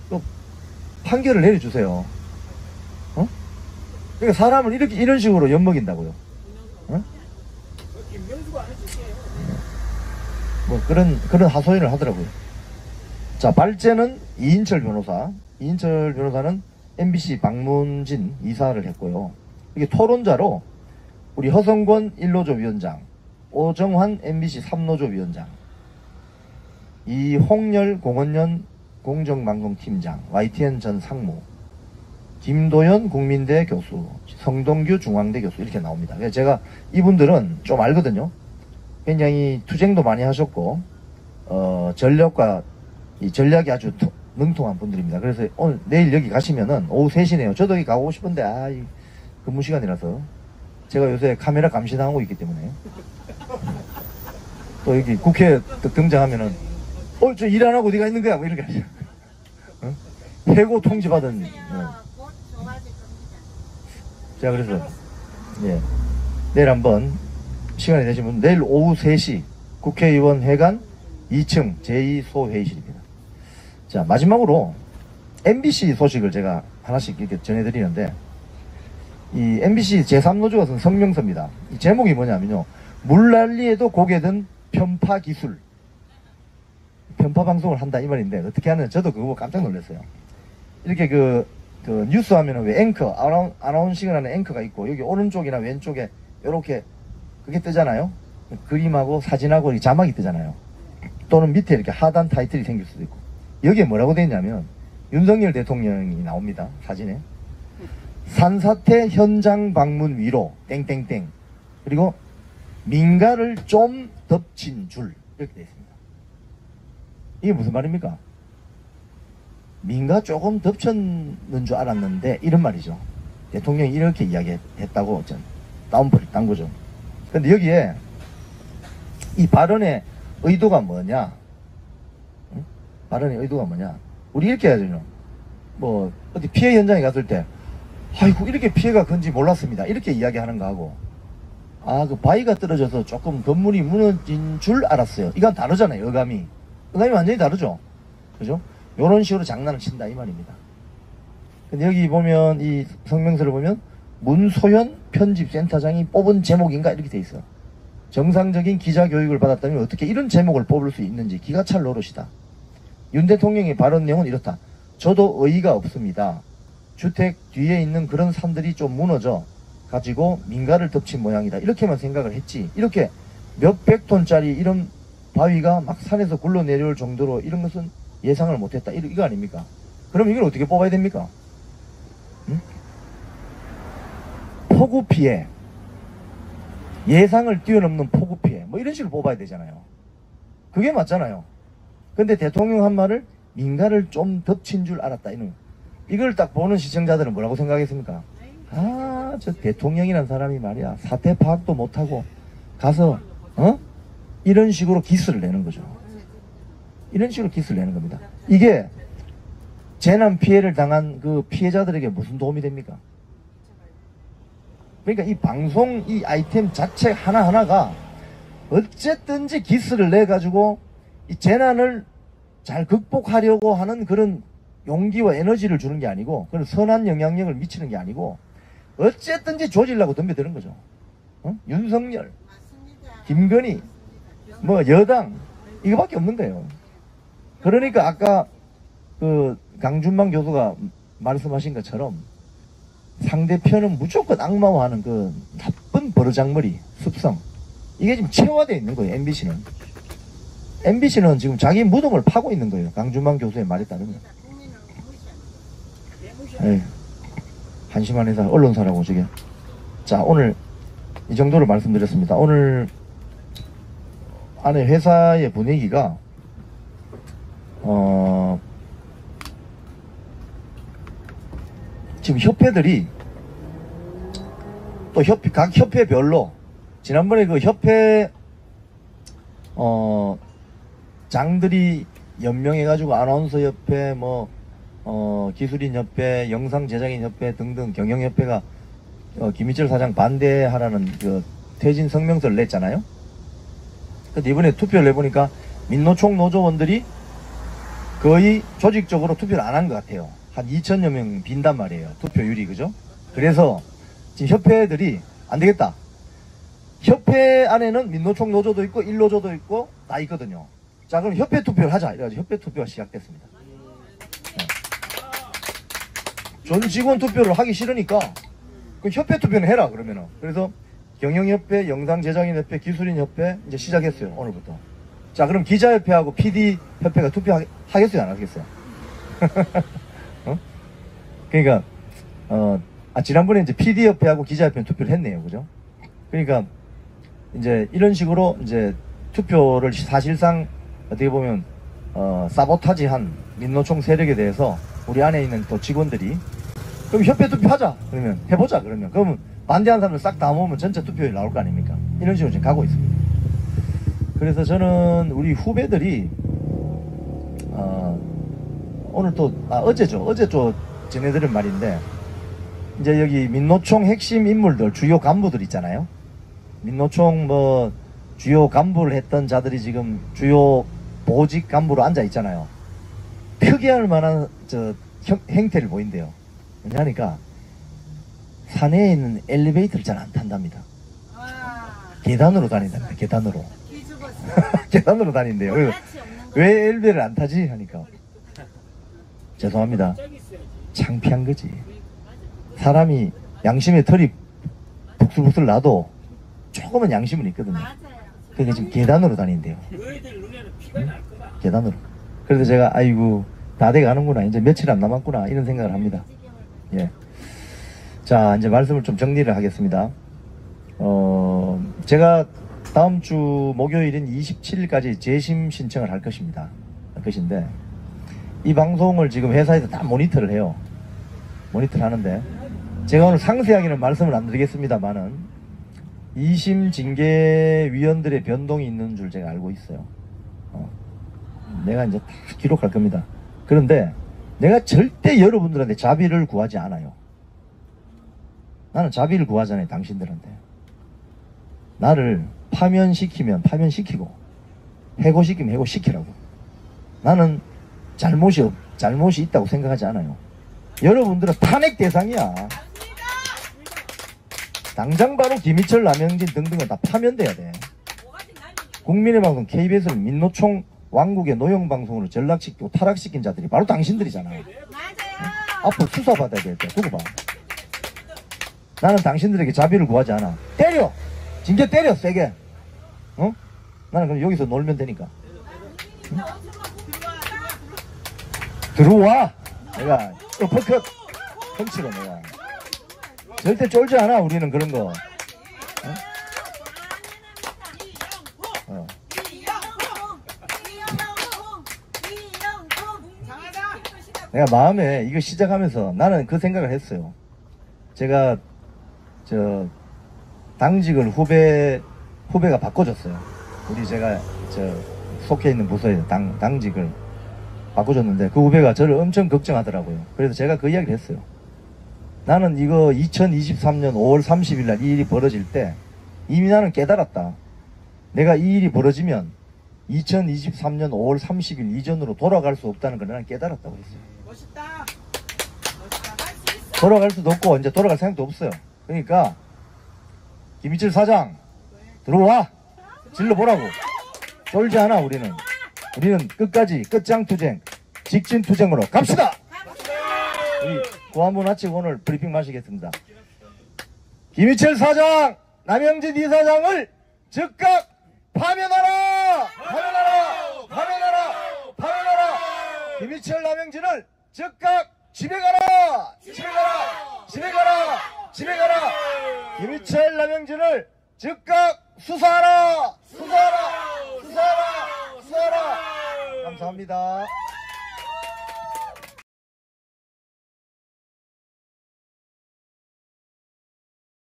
판결을 내려주세요. 어? 그러니까 사람을 이런 식으로 엿먹인다고요. 어? 김명수가 안 해줄게요. 뭐 그런 하소연을 하더라고요. 자, 발제는 이인철 변호사. 이인철 변호사는 MBC 방문진 이사를 했고요. 이게 토론자로 우리 허성권 1노조 위원장, 오정환 MBC 3노조 위원장, 이홍열 공원연 공정방송팀장, YTN 전 상무, 김도현 국민대 교수, 성동규 중앙대 교수 이렇게 나옵니다. 그래서 제가 이분들은 좀 알거든요. 굉장히 투쟁도 많이 하셨고 전략이 아주 능통한 분들입니다. 그래서 내일 여기 가시면은 오후 3시네요. 저도 여기 가고 싶은데 이 근무 시간이라서 제가 요새 카메라 감시당하고 있기 때문에 또 여기 국회 등장하면은 저 일 안 하고 어디가 있는 거야? 뭐 이렇게 하죠. 어? 해고 통지 받은. 자, 그래서 예, 내일 한번 시간이 되시면 내일 오후 3시 국회의원 회관 2층 제2소회의실입니다. 자, 마지막으로 MBC 소식을 제가 하나씩 이렇게 전해드리는데 이 MBC 제3노조가 쓴 성명서입니다. 이 제목이 뭐냐면요. 물난리에도 고개 든 편파 기술. 편파 방송을 한다 이 말인데 어떻게 하느냐. 저도 그거 보고 깜짝 놀랐어요. 이렇게 그 뉴스 하면은 왜 앵커, 아나운싱을 하는 앵커가 있고 여기 오른쪽이나 왼쪽에 이렇게 그게 뜨잖아요. 그림하고 사진하고 자막이 뜨잖아요. 또는 밑에 이렇게 하단 타이틀이 생길 수도 있고. 여기에 뭐라고 되어 있냐면 윤석열 대통령이 나옵니다. 사진에. 산사태 현장 방문 위로 땡땡땡 그리고 민가를 좀 덮친 줄 이렇게 되어 있습니다. 이게 무슨 말입니까? 민가 조금 덮쳤는 줄 알았는데 이런 말이죠. 대통령이 이렇게 이야기했다고 다운표를 딴 거죠. 근데 여기에 이 발언의 의도가 뭐냐? 응? 발언의 의도가 뭐냐? 우리 이렇게 해야죠. 뭐 어디 피해 현장에 갔을 때 아이고 이렇게 피해가 큰지 몰랐습니다. 이렇게 이야기하는 거하고 그 바위가 떨어져서 조금 건물이 무너진 줄 알았어요. 이건 다르잖아요. 어감이 완전히 다르죠. 그죠? 요런 식으로 장난을 친다 이 말입니다. 근데 여기 보면 이 성명서를 보면 문소연 편집센터장이 뽑은 제목인가 이렇게 돼 있어. 정상적인 기자 교육을 받았다면 어떻게 이런 제목을 뽑을 수 있는지 기가 찰 노릇이다. 윤 대통령의 발언 내용은 이렇다. 저도 어이가 없습니다. 주택 뒤에 있는 그런 산들이 좀 무너져 가지고 민가를 덮친 모양이다. 이렇게만 생각을 했지. 이렇게 몇백 톤짜리 이런 바위가 막 산에서 굴러 내려올 정도로 이런 것은 예상을 못했다. 이거 아닙니까? 그럼 이걸 어떻게 뽑아야 됩니까? 응? 폭우 피해, 예상을 뛰어넘는 폭우 피해, 뭐 이런 식으로 뽑아야 되잖아요. 그게 맞잖아요. 근데 대통령 한 말을 민가를 좀 덮친 줄 알았다. 이걸 딱 보는 시청자들은 뭐라고 생각했습니까? 저 대통령이란 사람이 말이야 사태 파악도 못하고 가서 이런 식으로 기스를 내는 거죠. 이런 식으로 기스를 내는 겁니다. 이게 재난 피해를 당한 그 피해자들에게 무슨 도움이 됩니까? 그러니까 이 방송 이 아이템 자체 하나하나가 어쨌든지 기스를 내가지고 이 재난을 잘 극복하려고 하는 그런 용기와 에너지를 주는 게 아니고 그런 선한 영향력을 미치는 게 아니고 어쨌든지 조지려고 덤벼드는 거죠. 윤석열, 김건희, 뭐 여당 이거밖에 없는 거예요. 그러니까 아까 그 강준만 교수가 말씀하신 것처럼 상대편은 무조건 악마화하는 그 나쁜 버르장머리 습성 이게 지금 체화되어 있는 거예요. MBC는 지금 자기 무덤을 파고 있는 거예요. 강준만 교수의 말에 따르면. 에이, 한심한 회사 언론사라고 저게. 자, 오늘 이 정도로 말씀드렸습니다. 오늘 안에 회사의 분위기가 지금 협회들이 또 각 협회별로 지난번에 그 협회 장들이 연명해가지고 아나운서 협회 기술인 협회, 영상 제작인 협회 등등 경영협회가 김희철 사장 반대하라는 그 퇴진 성명서를 냈잖아요. 근데 이번에 투표를 내보니까 민노총 노조원들이 거의 조직적으로 투표를 안 한 것 같아요. 한 2,000여 명 빈단 말이에요. 투표율이. 그죠? 그래서 지금 협회들이 안 되겠다. 협회 안에는 민노총 노조도 있고 일노조도 있고 다 있거든요. 자, 그럼 협회 투표를 하자. 이래가지고 협회 투표가 시작됐습니다. 전 직원 투표를 하기 싫으니까 그럼 협회 투표는 해라 그러면은. 그래서 경영협회, 영상제작인협회, 기술인협회 이제 시작했어요. 오늘부터. 자, 그럼 기자협회하고 PD협회가 투표하겠어요? 안 하겠어요? 그러니까 지난번에 이제 PD협회하고 기자협회는 투표를 했네요. 그죠? 그러니까 이제 이런 식으로 이제 투표를 사실상 어떻게 보면 사보타지한 민노총 세력에 대해서 우리 안에 있는 또 직원들이 그럼 협회 투표하자 그러면 해보자 그러면 반대하는 사람을 싹 다 모으면 전체 투표율이 나올 거 아닙니까? 이런 식으로 지금 가고 있습니다. 그래서 저는 우리 후배들이 오늘 또 어제 전해드린 말인데 이제 여기 민노총 핵심 인물들 주요 간부들 있잖아요. 민노총 주요 간부를 했던 자들이 지금 주요 보직 간부로 앉아 있잖아요. 특이할 만한 행태를 보인대요. 왜냐하니까 산에 있는 엘리베이터를 잘 안 탄답니다. 와, 계단으로 다닌답니다. 계단으로. 기죽었어. 계단으로 다닌대요. 낯이 없는 거. 왜 엘리베이터를 안 타지? 하니까. 죄송합니다. 저기 있어야지. 창피한 거지. 사람이 양심의 털이 북슬북슬 나도 조금은 양심은 있거든요. 맞아요. 그게 지금 계단으로 다닌대요. 너희들 눈에는 피가 날 거다. 계단으로. 그래서 제가 아이고 다 돼가는구나. 이제 며칠 안 남았구나. 이런 생각을 합니다. 예. 자, 이제 말씀을 좀 정리를 하겠습니다. 제가 다음 주 목요일인 27일까지 재심 신청을 할 것입니다. 이 방송을 지금 회사에서 다 모니터를 해요. 모니터를 하는데 제가 오늘 상세하게는 말씀을 안 드리겠습니다만은 2심 징계위원들의 변동이 있는 줄 제가 알고 있어요. 내가 이제 다 기록할 겁니다. 그런데 내가 절대 여러분들한테 자비를 구하지 않아요. 나는 자비를 구하잖아요. 당신들한테. 나를 파면시키면 파면시키고 해고시키면 해고시키라고. 나는 잘못이 있다고 생각하지 않아요. 여러분들은 탄핵 대상이야. 당장 바로 김희철, 남영진 등등은 다 파면돼야 돼. 국민의 방송 KBS를 민노총 왕국의 노영방송으로 전락시키고 타락시킨 자들이 바로 당신들이잖아. 맞아요. 앞으로 수사받아야 될 때 두고 봐. 나는 당신들에게 자비를 구하지 않아. 때려! 징계 때려 세게. 어? 나는 그럼 여기서 놀면 되니까. 응? 들어와! 내가 어퍼컷 펀치로 내가 절대 쫄지 않아. 우리는 그런 거. 어? 내가 마음에 이거 시작하면서 나는 그 생각을 했어요. 제가 당직을 후배가 바꿔줬어요. 우리 제가 속해 있는 부서에 당직을 바꿔줬는데 그 후배가 저를 엄청 걱정하더라고요. 그래서 제가 그 이야기를 했어요. 나는 이거 2023년 5월 30일 날 이 일이 벌어질 때 이미 나는 깨달았다. 내가 이 일이 벌어지면 2023년 5월 30일 이전으로 돌아갈 수 없다는 걸 나는 깨달았다고 했어요. 멋있다. 돌아갈 수도 없고 이제 돌아갈 생각도 없어요. 그러니까 김희철 사장 들어와. 질러보라고. 쫄지 않아. 우리는 끝까지 끝장투쟁 직진투쟁으로 갑시다. 우리 고한분 아치고 오늘 브리핑 마시겠습니다. 김희철 사장, 남영진 이사장을 즉각 파면하라! 파면하라! 파면하라! 파면하라! 김희철, 남영진을 즉각 집에 가라! 집에 가라! 집에 가라! 집에 가라! 김희철, 남영진을 즉각 수사하라! 수사하라! 수사하라! 수사하라! 감사합니다.